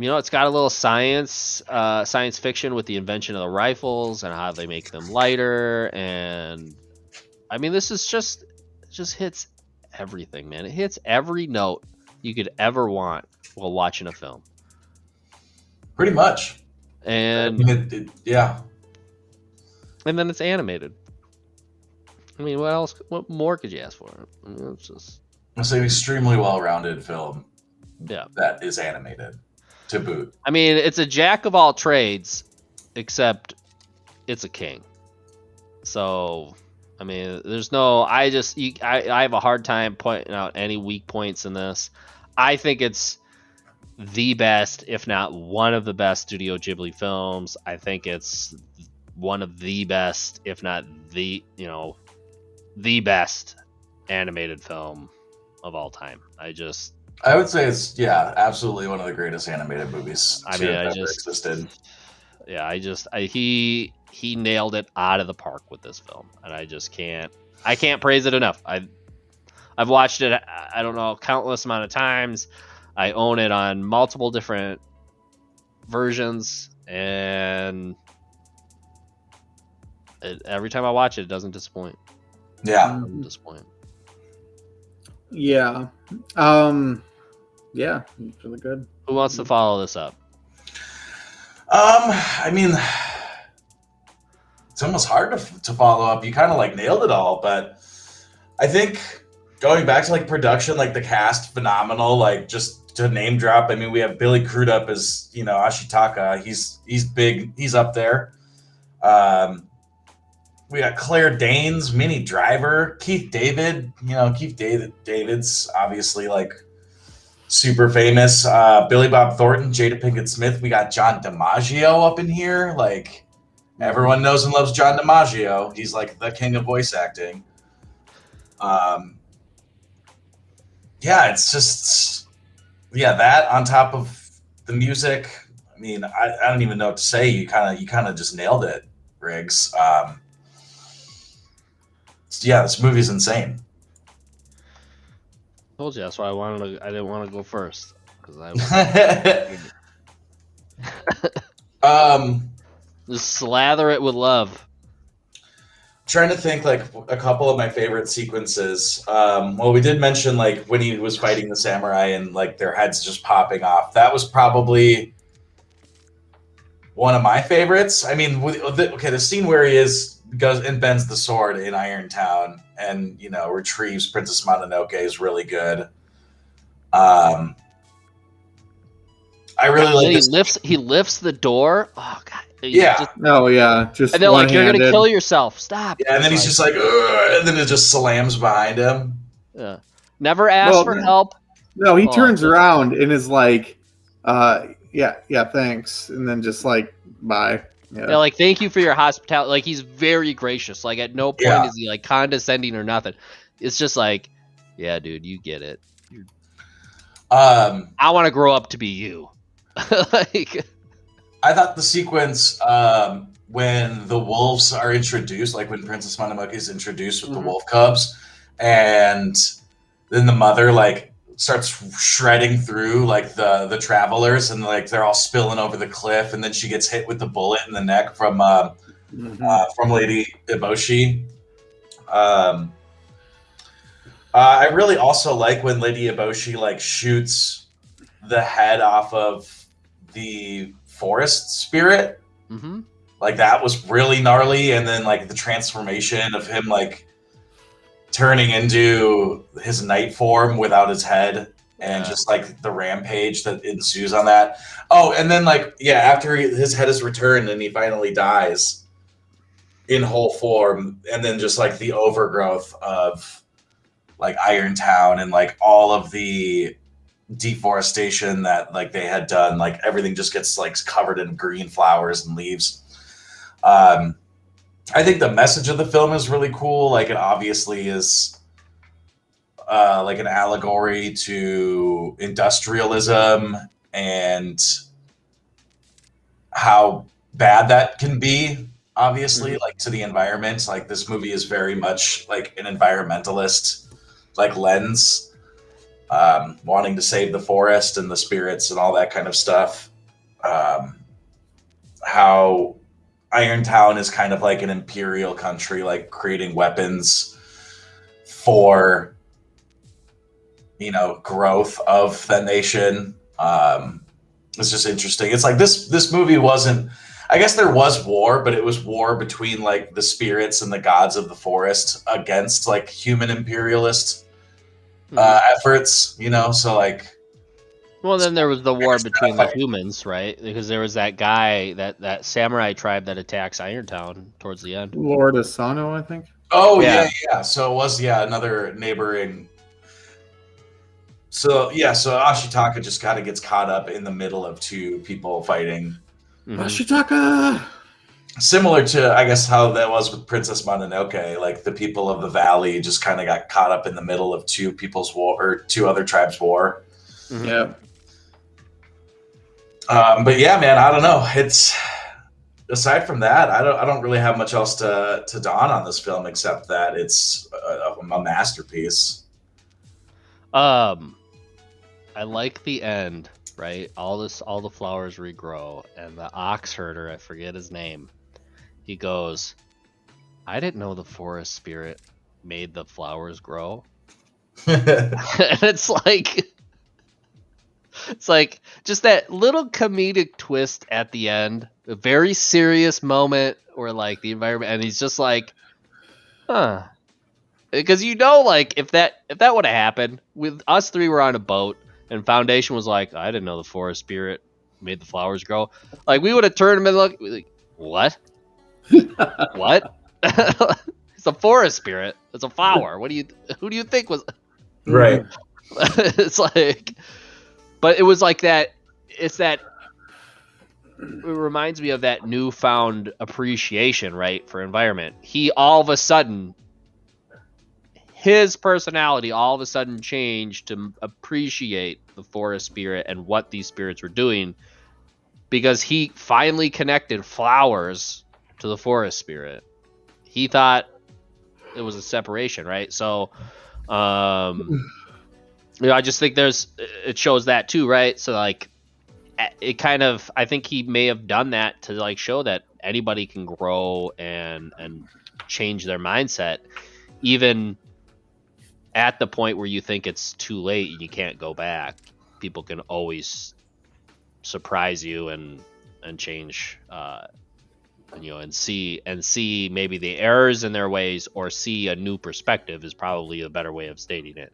It's got a little science fiction with the invention of the rifles and how they make them lighter. And I mean, this is just hits everything, man. It hits every note you could ever want while watching a film. Pretty much. And yeah. And then it's animated. I mean, what else? What more could you ask for? I mean, it's an extremely well-rounded film. Yeah. That is animated to boot. I mean, it's a jack of all trades, except it's a king. So, I mean, there's no. I have a hard time pointing out any weak points in this. I think it's the best, if not one of the best, Studio Ghibli films. I think it's one of the best, if not the best animated film of all time. I would say it's absolutely one of the greatest animated movies existed. Yeah, he nailed it out of the park with this film, and I can't praise it enough. I've watched it, I don't know, countless amount of times. I own it on multiple different versions, and every time I watch it, it doesn't disappoint. Yeah. It doesn't disappoint. Yeah. Yeah, it's really good. Who wants to follow this up? I mean, it's almost hard to follow up. You kind of like nailed it all, but I think going back to like production, like the cast, phenomenal. Like just to name drop, I mean, we have Billy Crudup as Ashitaka. He's big. He's up there. Um, we got Claire Danes, Minnie Driver, Keith David. David's obviously like super famous. Billy Bob Thornton, Jada Pinkett Smith. We got John DiMaggio up in here. Like everyone knows and loves John DiMaggio. He's like the king of voice acting. Yeah, it's just that on top of the music. I mean, I don't even know what to say. You kind of just nailed it, Riggs. This movie's insane. Told you that's why I didn't want to go first because I just slather it with love. Trying to think like a couple of my favorite sequences. Well, we did mention like when he was fighting the samurai and like their heads just popping off. That was probably one of my favorites. I mean, the scene where he goes and bends the sword in Irontown and retrieves Princess Mononoke is really good. I really like this. He lifts the door. Oh god. Yeah. Just and they're like, "You're gonna kill yourself. Stop." Yeah, and then he's just like, ugh, and then it just slams behind him. Yeah. Never ask for help. No, he turns around and is like, yeah, thanks, and then just like, bye. Yeah, like thank you for your hospitality. Like he's very gracious. Like at no point is he like condescending or nothing. It's just like, yeah, dude, you get it. I want to grow up to be you. Like. I thought the sequence when the wolves are introduced, like when Princess Mononoke is introduced with the wolf cubs, and then the mother like starts shredding through like the travelers, and like they're all spilling over the cliff, and then she gets hit with the bullet in the neck from Lady Eboshi. I really also like when Lady Eboshi like shoots the head off of the forest spirit. Like that was really gnarly, and then like the transformation of him like turning into his night form without his head, and just like the rampage that ensues on that. Oh, and then like after his head is returned and he finally dies in whole form, and then just like the overgrowth of like Irontown and like all of the deforestation that like they had done, like everything just gets like covered in green flowers and leaves. I think the message of the film is really cool. Like it obviously is like an allegory to industrialism and how bad that can be, obviously, like to the environment. Like this movie is very much like an environmentalist like lens, wanting to save the forest and the spirits and all that kind of stuff. How Irontown is kind of like an imperial country, like creating weapons for growth of the nation. It's just interesting. It's like this movie wasn't, I guess there was war, but it was war between like the spirits and the gods of the forest against like human imperialist efforts, so like. Well, then there was the war between the humans, right? Because there was that guy, that samurai tribe that attacks Irontown towards the end. Lord Asano, I think. Oh yeah. So it was another neighboring. So Ashitaka just kind of gets caught up in the middle of two people fighting. Ashitaka. Similar to, I guess, how that was with Princess Mononoke, like the people of the valley just kind of got caught up in the middle of two people's war, or two other tribes' war. Yeah. But yeah, man, I don't know. It's aside from that, I don't really have much else to dawn on this film except that it's a masterpiece. I like the end, right? All the flowers regrow, and the ox herder, I forget his name. He goes, "I didn't know the forest spirit made the flowers grow." And it's like just that little comedic twist at the end, a very serious moment where like the environment, and he's just like, huh. Because like if that would have happened, with us three were on a boat and Foundation was like, I didn't know the forest spirit made the flowers grow. Like we would have turned him and looked like, what? What? It's a forest spirit. It's a flower. Who do you think was Right. it's like, but it was like that. It's that. It reminds me of that newfound appreciation, right, for environment. He all of a sudden, his personality all of a sudden changed to appreciate the forest spirit and what these spirits were doing, because he finally connected flowers to the forest spirit. He thought it was a separation, right? So, I just think it shows that too, right? So like, it kind of, I think he may have done that to like show that anybody can grow and change their mindset, even at the point where you think it's too late and you can't go back. People can always surprise you and change, and see maybe the errors in their ways, or see a new perspective is probably a better way of stating it.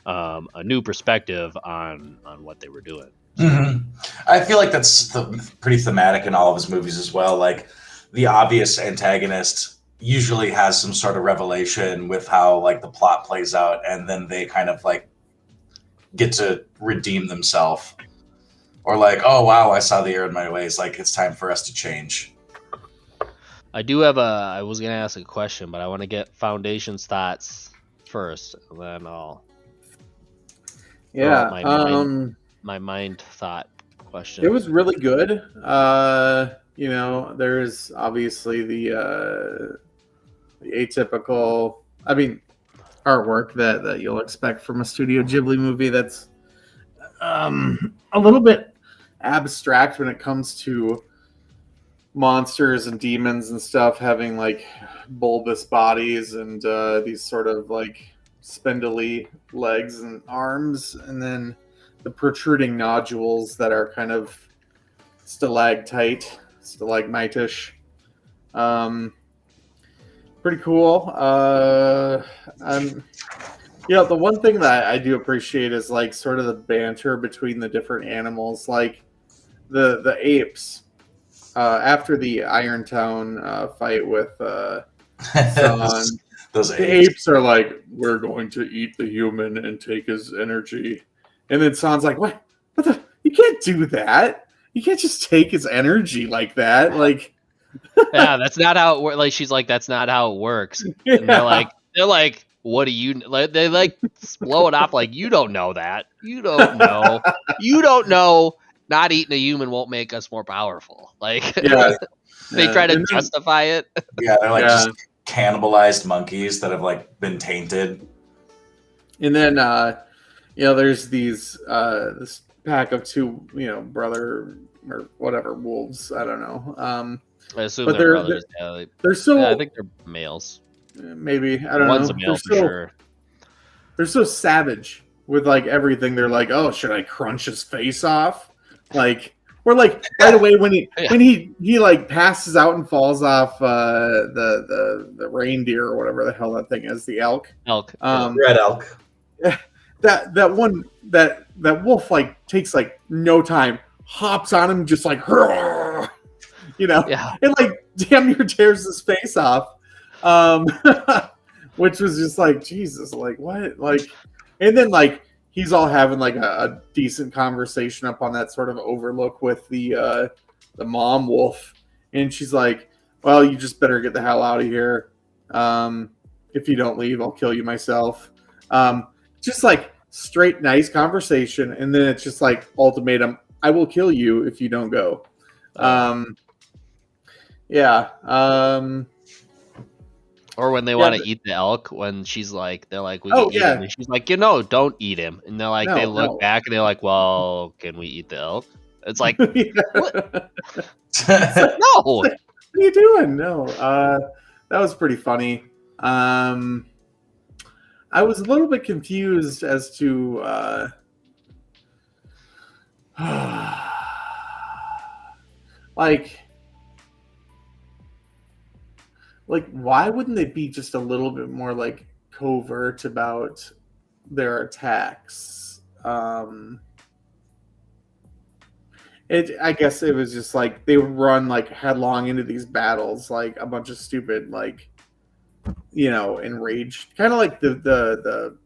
A new perspective on what they were doing. Mm-hmm. I feel like that's pretty thematic in all of his movies as well. Like the obvious antagonist usually has some sort of revelation with how like the plot plays out, and then they kind of like get to redeem themselves, or like, oh wow, I saw the error in my ways. Like it's time for us to change. I do have I was gonna ask a question, but I want to get Foundation's thoughts first, and then I'll. Yeah. My mind thought question. It was really good. There's obviously the atypical, artwork that you'll expect from a Studio Ghibli movie that's a little bit abstract when it comes to monsters and demons and stuff having like bulbous bodies and these sort of like spindly legs and arms, and then the protruding nodules that are kind of stalagmitish. Pretty cool. The one thing that I do appreciate is like sort of the banter between the different animals, like the apes. After the Irontown fight with Son, those apes are like, we're going to eat the human and take his energy. And then Son's like, what the? You can't do that. You can't just take his energy like that. Like, yeah, that's not how it works. Like, she's like, that's not how it works. Yeah. And they're like, what do you? Like, they like blow it off. Like, you don't know that. You don't know. You don't know. Not eating a human won't make us more powerful. Like, yeah. They try to justify it. Yeah, they're like just cannibalized monkeys that have like been tainted. And then there's these this pack of two brother or whatever wolves. I don't know. I assume they're brothers. They're so. I think they're males. Maybe I don't know. One's a male for sure. They're so savage with like everything. They're like, oh, should I crunch his face off? Like, or like right away when he like passes out and falls off the reindeer or whatever the hell that thing is, the elk. Red elk. That one that wolf like takes like no time, hops on him just like and like damn near tears his face off. Which was just like, Jesus, like what? Like, and then like he's all having like a decent conversation up on that sort of overlook with the mom wolf, and she's like, well, you just better get the hell out of here. If you don't leave, I'll kill you myself. Just like straight nice conversation, and then it's just like ultimatum, I will kill you if you don't go. Or when they want to eat the elk, when she's like, they're like, we can eat him. And she's like, don't eat him. And they're like, they look back and they're like, well, can we eat the elk? It's like, what? It's like, no. What are you doing? No. That was pretty funny. I was a little bit confused as to like why wouldn't they be just a little bit more like covert about their attacks? I guess it was just like they would run like headlong into these battles like a bunch of stupid like enraged, kind of like the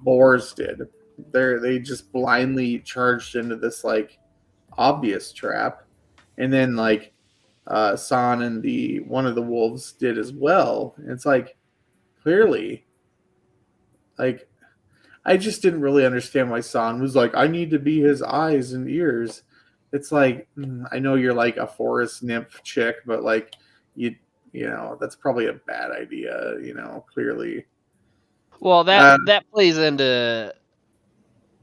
Boers did. They just blindly charged into this like obvious trap, and then like San and the one of the wolves did as well. And it's like clearly, like I just didn't really understand why San was like, I need to be his eyes and ears. It's like I know you're like a forest nymph chick, but like that's probably a bad idea. Clearly. Well, that plays into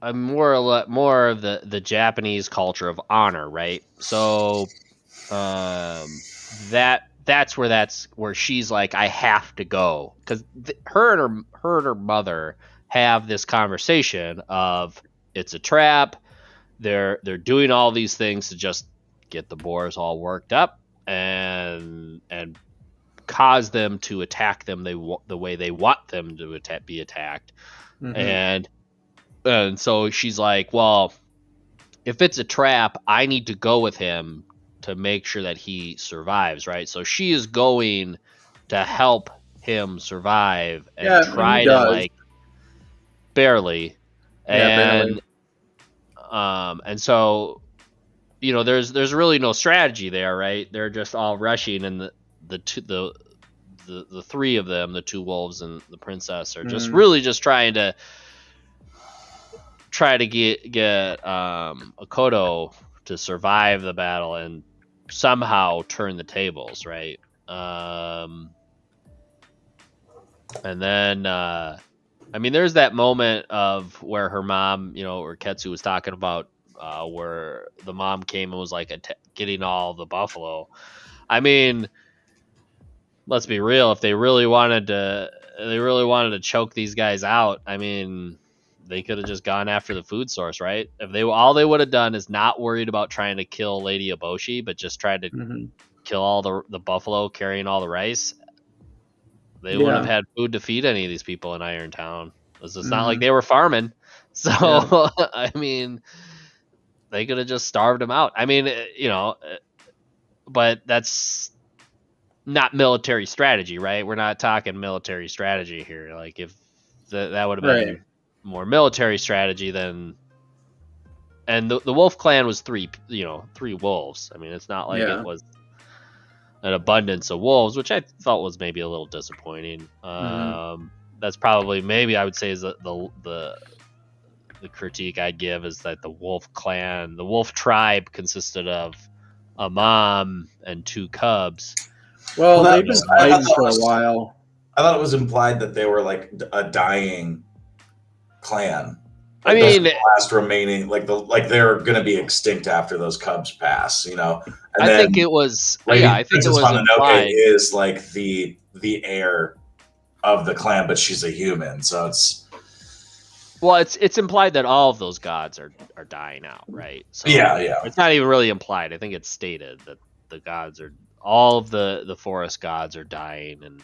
a more of the Japanese culture of honor, right? So that's where she's like, I have to go, because her and her mother have this conversation of it's a trap. They're doing all these things to just get the Boers all worked up and cause them to attack them the way they want them to be attacked. Mm-hmm. And so she's like, well, if it's a trap, I need to go with him to make sure that he survives, right? So she is going to help him survive and try to like barely. And and so there's really no strategy there, right? They're just all rushing, and the three of them, the two wolves and the princess, are just really just trying to get Akodo to survive the battle and somehow turn the tables, right? And then there's that moment of where her mom, or Ketsu was talking about, where the mom came and was like getting all the buffalo. I mean, let's be real. If they really wanted to choke these guys out, I mean, they could have just gone after the food source, right? If all they would have done is not worried about trying to kill Lady Eboshi, but just tried to kill all the buffalo carrying all the rice, they wouldn't have had food to feed any of these people in Irontown. It's not like they were farming. So, I mean, they could have just starved them out. I mean, but that's not military strategy, right? We're not talking military strategy here. Like, if that would have been more military strategy, then, and the wolf clan was three wolves. I mean, it's not like it was an abundance of wolves, which I felt was maybe a little disappointing. That's probably, maybe I would say, is the critique I'd give, is that the wolf clan, the wolf tribe, consisted of a mom and two cubs. Well, they've been fighting for a while. I thought it was implied that they were like a dying clan. Like, I mean, the last remaining, like they're going to be extinct after those cubs pass, And I think it was. I think it was implied. Is like the heir of the clan, but she's a human, so it's. Well, it's implied that all of those gods are dying out, right? So it's not even really implied. I think it's stated that the gods are, all of the forest gods are dying, and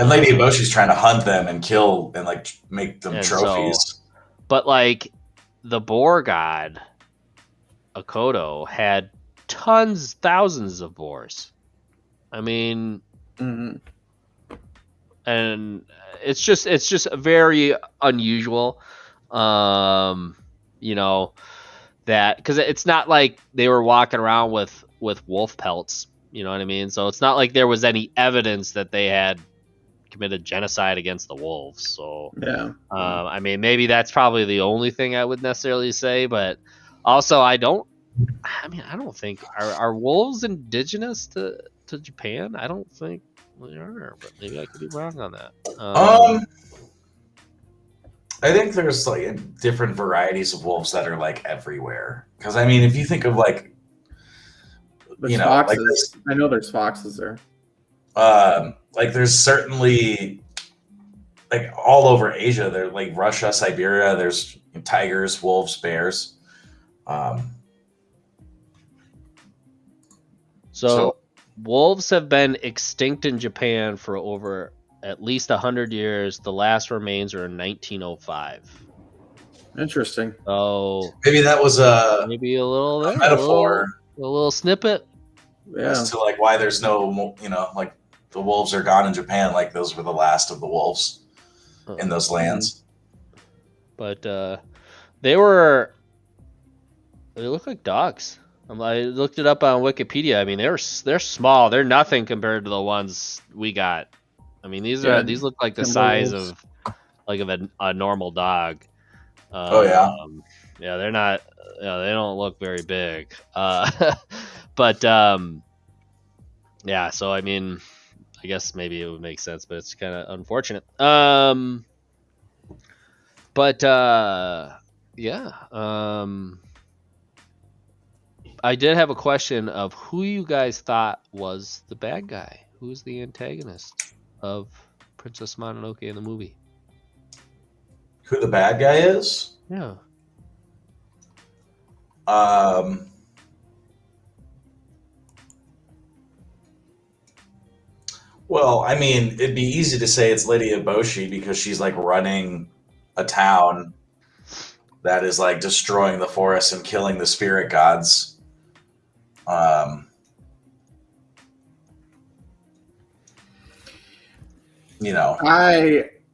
Lady Eboshi's trying to hunt them and kill and like make them trophies. But like the boar god Akodo had thousands of boars. I mean, and it's just very unusual, that, because it's not like they were walking around with wolf pelts, you know what I mean? So it's not like there was any evidence that they had committed genocide against the wolves. So I mean, maybe that's probably the only thing I would necessarily say, but also I don't think are wolves indigenous to Japan? I don't think they are, but maybe I could be wrong on that. I think there's like different varieties of wolves that are like everywhere. Because I mean, if you think of like, there's foxes. I know there's foxes there. Like there's certainly like all over Asia. They're like Russia, Siberia. There's tigers, wolves, bears. So wolves have been extinct in Japan for over at least 100 years. The last remains are in 1905. Interesting. So maybe that was maybe a little there, metaphor a little snippet. Yeah. as to like why there's no, like the wolves are gone in Japan. Like those were the last of the wolves in those lands. But they look like dogs. I looked it up on Wikipedia. I mean, they're small. They're nothing compared to the ones we got. I mean, these look like the size of a normal dog. Oh yeah. Yeah, they're not. They don't look very big. But yeah. So I mean, I guess maybe it would make sense, but it's kind of unfortunate. But yeah. I did have a question of who you guys thought was the bad guy. Who's the antagonist of Princess Mononoke in the movie? Who the bad guy is? Yeah. Well, I mean, it'd be easy to say it's Lady Eboshi because she's like running a town that is like destroying the forest and killing the spirit gods.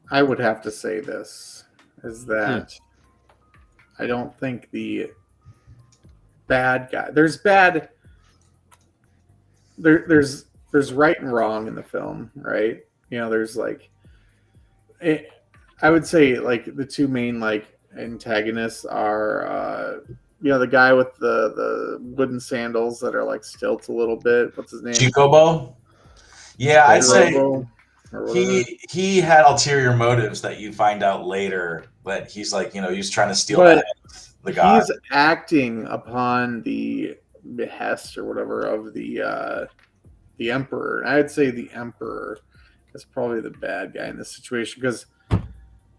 I would have to say this is that I don't think the bad guy. There's right and wrong in the film, right? There's like, I would say like the two main like antagonists are the guy with the wooden sandals that are like stilts a little bit. What's his name? Chikobo. Yeah, I'd say he had ulterior motives that you find out later. That he's like, he's trying to steal the god. He's acting upon the behest or whatever of the emperor. And I'd say the emperor is probably the bad guy in this situation because,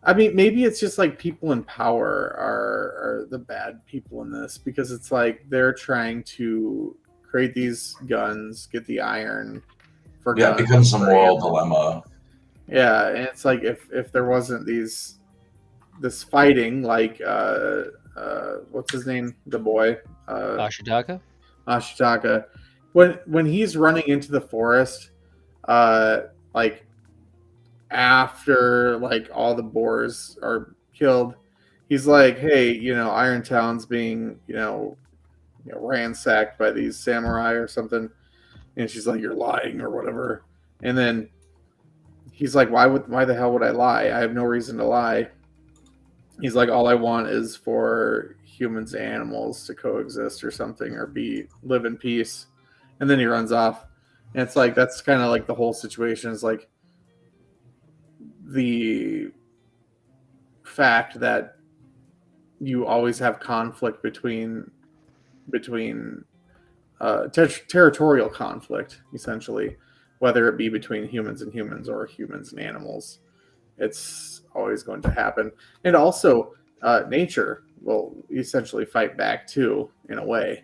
I mean, maybe it's just like people in power are the bad people in this because it's like they're trying to create these guns, get the iron for guns. Yeah, it becomes a moral dilemma. Yeah, and it's like if there wasn't this fighting, like what's his name, the boy, Ashitaka. When he's running into the forest, like after like all the boars are killed, he's like, hey, Irontown's being ransacked by these samurai or something, and she's like, you're lying or whatever, and then he's like, why the hell would I lie? I have no reason to lie. He's like, all I want is for humans and animals to coexist or something, or live in peace. And then he runs off. And it's like, that's kind of like the whole situation is like the fact that you always have conflict between territorial conflict, essentially, whether it be between humans and humans or humans and animals. It's always going to happen. And also, nature will essentially fight back too, in a way.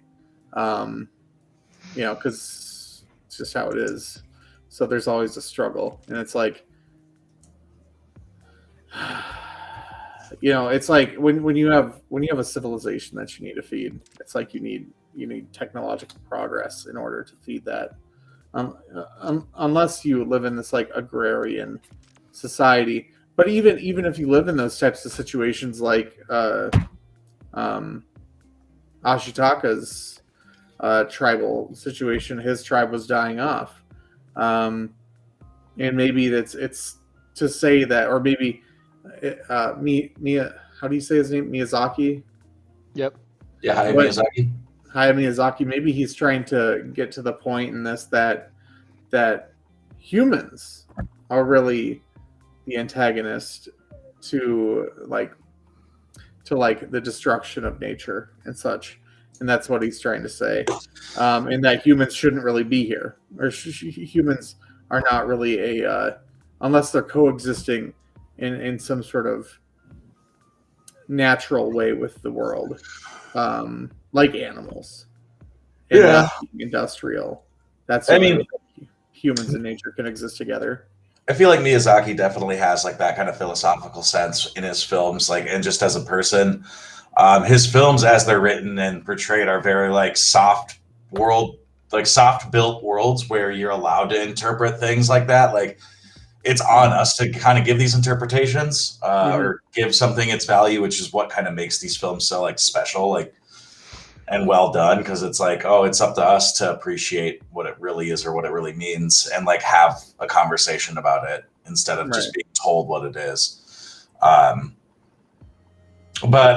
Because it's just how it is. So there's always a struggle. And it's like, it's like when you have a civilization that you need to feed, it's like you need technological progress in order to feed that. Unless you live in this like agrarian society, but even if you live in those types of situations, like Ashitaka's tribal situation, his tribe was dying off, and maybe it's to say that, or maybe Mia, how do you say his name? Miyazaki. Yep. Yeah, Miyazaki. Hayao Miyazaki, maybe he's trying to get to the point in this that humans are really the antagonist to the destruction of nature and such, and that's what he's trying to say, and that humans shouldn't really be here, or humans are not really unless they're coexisting in some sort of natural way with the world, like animals, and Yeah. not being industrial. That's the I only mean, way humans and nature can exist together. I feel like Miyazaki definitely has like that kind of philosophical sense in his films, like, and just as a person, his films as they're written and portrayed are very like soft world, like soft built worlds where you're allowed to interpret things like that. Like it's on us to kind of give these interpretations or give something its value, which is what kind of makes these films so like special, like and well done, because it's like, oh, it's up to us to appreciate what it really is or what it really means and like have a conversation about it instead of just being told what it is. But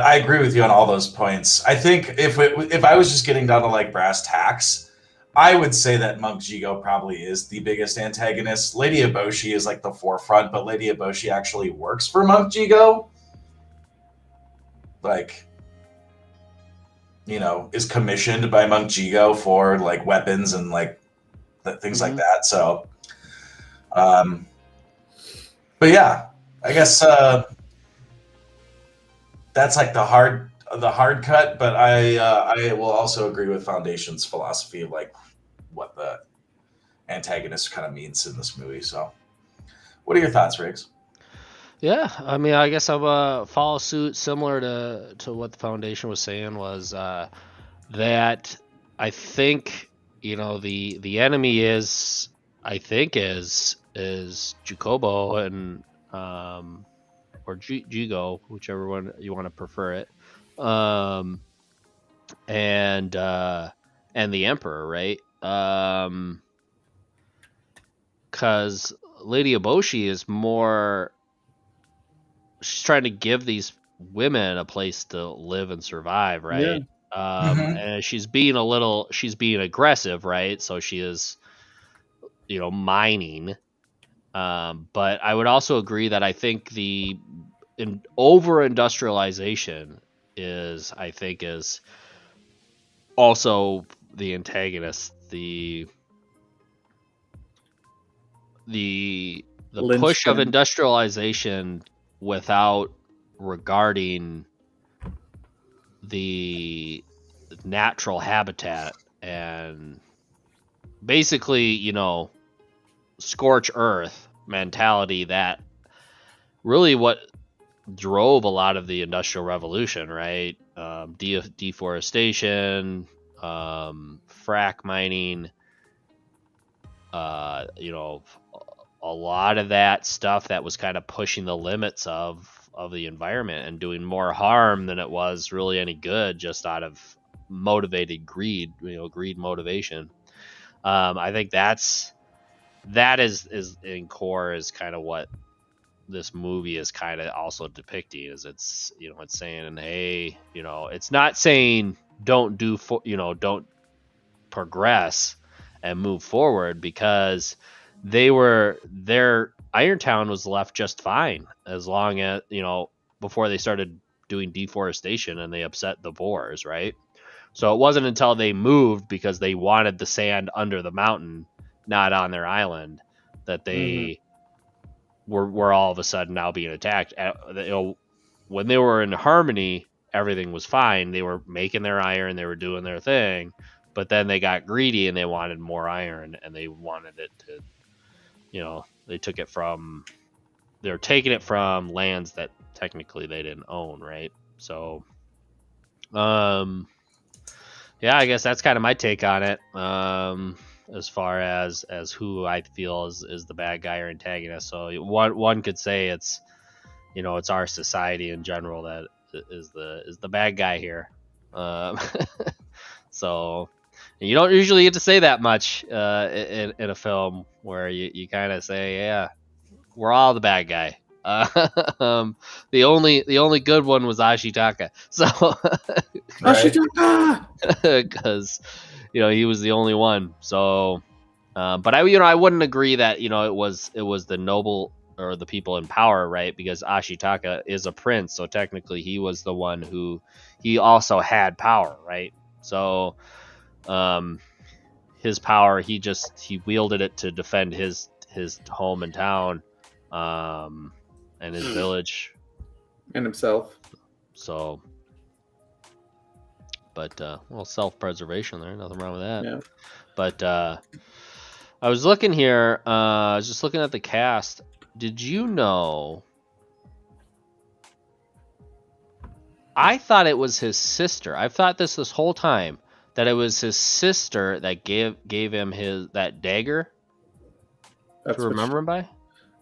I agree with you on all those points. I think if I was just getting down to like brass tacks, I would say that Monk Jigo probably is the biggest antagonist. Lady Eboshi is like the forefront, but Lady Eboshi actually works for Monk Jigo. Like, you know, is commissioned by Monk Jigo for like weapons and like things like that. So, but yeah, I guess that's like the hard cut. But I will also agree with Foundation's philosophy of like what the antagonist kind of means in this movie. So, what are your thoughts, Riggs? Yeah, I mean, I guess I'll follow suit similar to what the Foundation was saying was that I think, you know, the enemy is, I think is Jukobo and or Jigo, whichever one you want to prefer it, and the Emperor, right? Because Lady Eboshi is more, she's trying to give these women a place to live and survive, right? And she's being aggressive, right? So she is, you know, mining. But I would also agree that I think the over industrialization is also the antagonist. The push of industrialization without regarding the natural habitat and basically, you know, scorch earth mentality that really what drove a lot of the industrial revolution, right? Deforestation, frack mining, you know, a lot of that stuff that was kind of pushing the limits of the environment and doing more harm than it was really any good, just out of motivated greed, you know, greed motivation. I think that is in core is kind of what this movie is kind of also depicting. Is it's, you know, it's saying, hey, you know, it's not saying don't don't progress and move forward, because their Irontown was left just fine as long as, you know, before they started doing deforestation and they upset the boars, right? So it wasn't until they moved because they wanted the sand under the mountain, not on their island, that they were all of a sudden now being attacked. You know, when they were in harmony, everything was fine. They were making their iron, they were doing their thing, but then they got greedy and they wanted more iron, and they wanted it to, you know, they were taking it from lands that technically they didn't own, right? So, yeah, I guess that's kind of my take on it. As far as who I feel is the bad guy or antagonist. So one could say it's, you know, it's our society in general that is the bad guy here. So you don't usually get to say that much in a film where you kind of say, yeah, we're all the bad guy. The only good one was Ashitaka. So Ashitaka, because, you know, he was the only one. So, but I wouldn't agree that, you know, it was the noble or the people in power, right? Because Ashitaka is a prince, so technically he was the one who, he also had power, right? So, his power, he wielded it to defend his home and town. and his village. And himself. So, but well, self-preservation there, nothing wrong with that. Yeah. But I was looking here. I was just looking at the cast. Did you know? I thought it was his sister. I've thought this whole time that it was his sister that gave him that dagger That's to remember him by.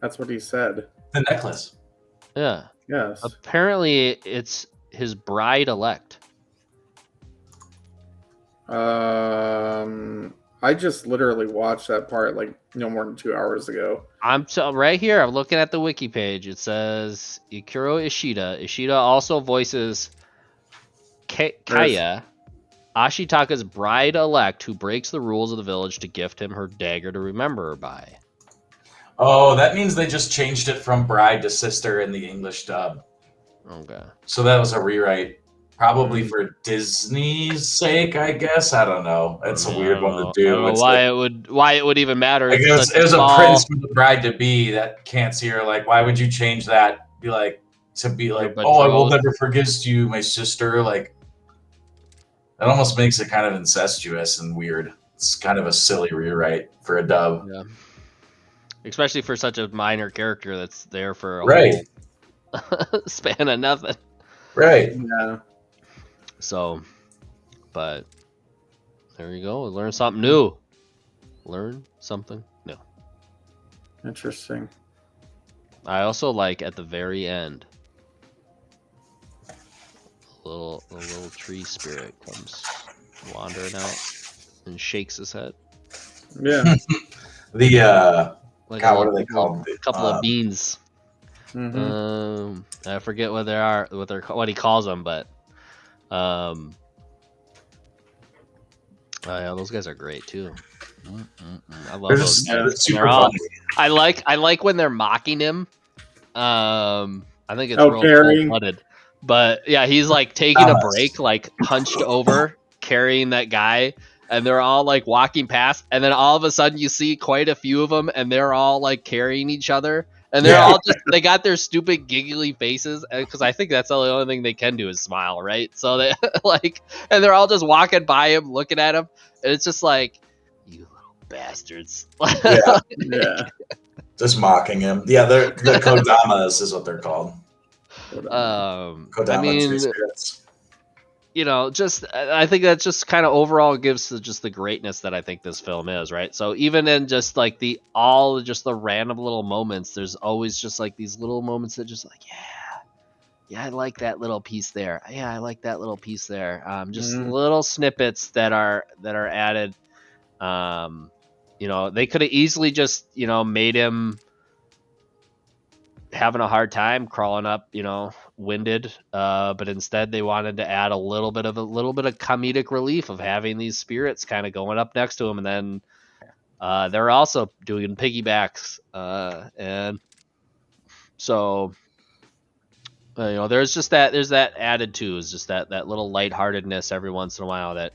That's what he said. The necklace. Yeah. Yes. Apparently, it's his bride elect. I just literally watched that part like no more than 2 hours ago. I'm right here. I'm looking at the wiki page. It says Ikuro Ishida. Ishida also voices Kaya, Ashitaka's bride elect, who breaks the rules of the village to gift him her dagger to remember her by. Oh, that means they just changed it from bride to sister in the English dub. Okay. So that was a rewrite. Probably for Disney's sake, I guess. I don't know. It's a weird one to do. I don't know it's why it would even matter. I guess it was a prince for the bride to be that can't see her. Like, why would you change that? Be like I will never forgive you, my sister. Like, that almost makes it kind of incestuous and weird. It's kind of a silly rewrite for a dub. Yeah. Especially for such a minor character that's there for a whole span of nothing. Right. Yeah. So, but there you go. Learn something new. Learn something new. Interesting. I also like at the very end, a little tree spirit comes wandering out and shakes his head. Yeah. The Like God, what are they called? A couple of beans. Mm-hmm. I forget what they are, what he calls them, but yeah, those guys are great too. I love those guys. Super funny. I like when they're mocking him. I think it's real cold-blooded. But yeah, he's like taking a break, like hunched over, carrying that guy, and they're all like walking past, and then all of a sudden you see quite a few of them, and they're all like carrying each other. And they're all they got their stupid giggly faces, because I think that's the only thing they can do is smile, right? So they and they're all just walking by him, looking at him, and it's just like, you little bastards. Yeah. Just mocking him. Yeah, the Kodamas is what they're called. Kodama, I mean, I think that just kind of overall gives just the greatness that I think this film is, right? So even in just like the random little moments, there's always just like these little moments that just like, yeah, I like that little piece there. Yeah, I like that little piece there. Just little snippets that are added. They could have easily just, made him having a hard time crawling up, winded, but instead they wanted to add a little bit of comedic relief of having these spirits kind of going up next to him, and then they're also doing piggybacks, and so there's that added too, is just that little lightheartedness every once in a while that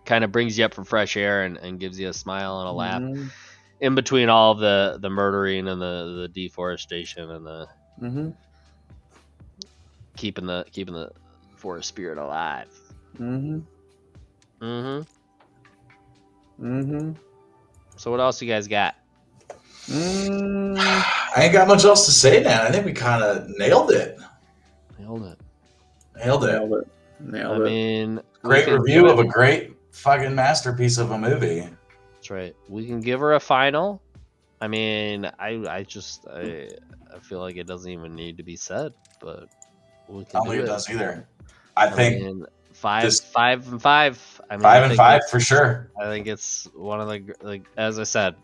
kind of brings you up for fresh air and gives you a smile and a laugh. In between all of the murdering and the deforestation and the keeping the forest spirit alive. So what else you guys got? I ain't got much else to say, man. I think we kind of nailed it. Nailed it. I mean, great review of a great fucking masterpiece of a movie. That's right. We can give her a final. I mean, I feel like it doesn't even need to be said, but we can I don't think it does either. I think 5 and 5. I mean, 5 and 5 for sure. I think it's one of the, as I said,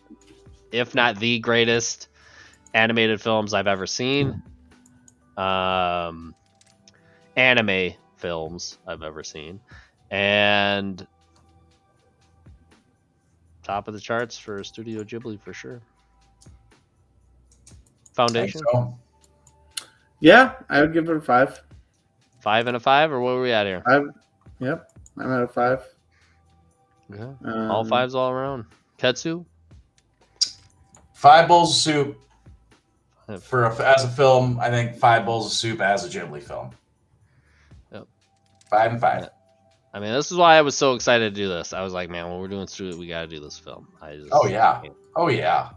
if not the greatest animated films I've ever seen. Anime films I've ever seen, and top of the charts for Studio Ghibli for sure. Foundation. So. Yeah, I would give it a 5. 5 and a 5, or what were we at here? 5. Yep, I'm at a 5. Yeah, all 5s all around. Ketsu. 5 bowls of soup. as a film, I think 5 Bowls of Soup as a Ghibli film. Yep. 5 and 5. Yeah. I mean, this is why I was so excited to do this. I was like, man, when we're doing Studio, we got to do this film. Oh yeah.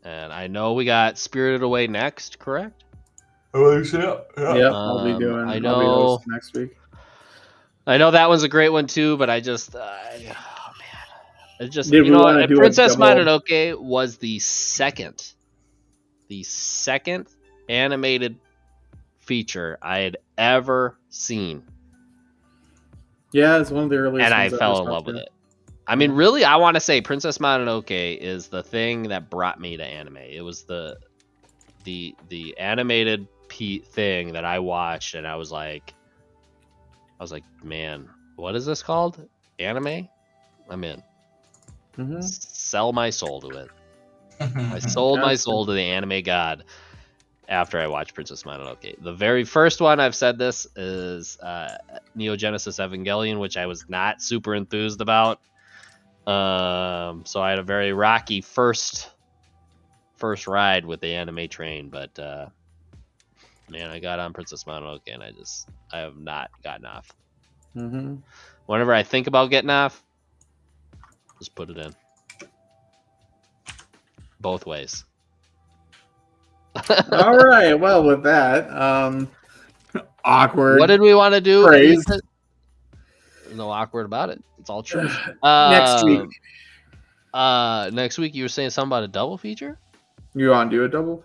And I know we got Spirited Away next, correct? Oh, yeah. Yep, I'll be doing. I I'll be know. hosting next week. I know that one's a great one too, but I just, oh man, it just Did we wanna do a Princess double- Mononoke was the second animated feature I had ever seen, Yeah, it's one of the earliest. and I ones ever fell in saw, love too. with it. I mean, really, I want to say Princess Mononoke is the thing that brought me to anime. It was the animated thing that I watched, and I was like, man, what is this called? Anime? I'm in. Mhm. Sell my soul to it. I sold my soul to the anime god after I watched Princess Mononoke. The very first one, I've said this, is Neo Genesis Evangelion, which I was not super enthused about. So I had a very rocky first ride with the anime train, but man, I got on Princess Mononoke and I have not gotten off. Mhm. Whenever I think about getting off, just put it in. Both ways. All right. Well, with that, awkward. What did we want to do? Praise. There's no awkward about it. It's all true. Next week, Next week, you were saying something about a double feature? you want to do a double?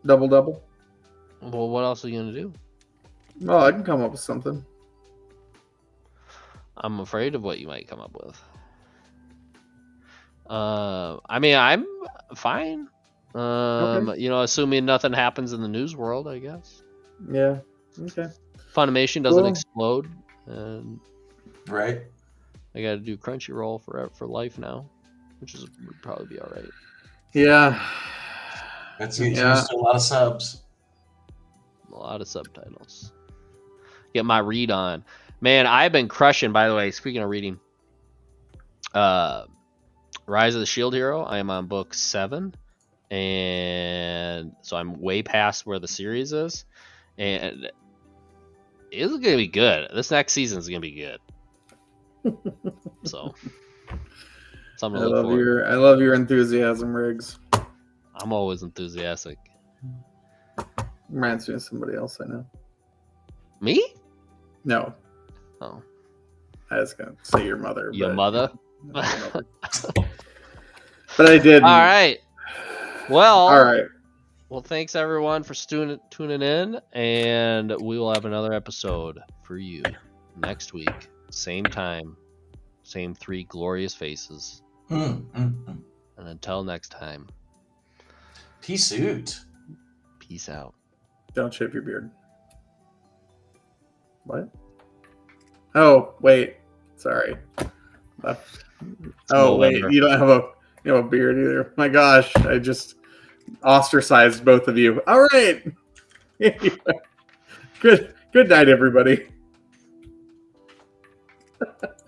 Well, what else are you going to do? Well, I can come up with something. I'm afraid of what you might come up with. I mean, I'm fine. Okay. You know, assuming nothing happens in the news world, I guess. Yeah. Okay. Funimation doesn't Cool. explode, and Right. I got to do Crunchyroll for life now, which would probably be all right. Yeah. That's used to a lot of subs. A lot of subtitles. Get my read on. Man, I've been crushing, by the way, speaking of reading, Rise of the Shield Hero. I am on book 7. And so I'm way past where the series is. And it's going to be good. This next season is going to be good. So, something to look forward. I love your enthusiasm, Riggs. I'm always enthusiastic. Reminds me of somebody else I know. Me? No, Oh, I was gonna say your mother. your but- mother? But I did. All right. Well, All right. Well, thanks everyone for tuning in, and we will have another episode for you next week. Same time, same 3 glorious faces. And until next time, Peace out. peace out. Don't shave your beard. What? Oh, wait. Sorry. Oh, wait. November. You don't have a beard either. My gosh, I just ostracized both of you. All right. Good night, everybody.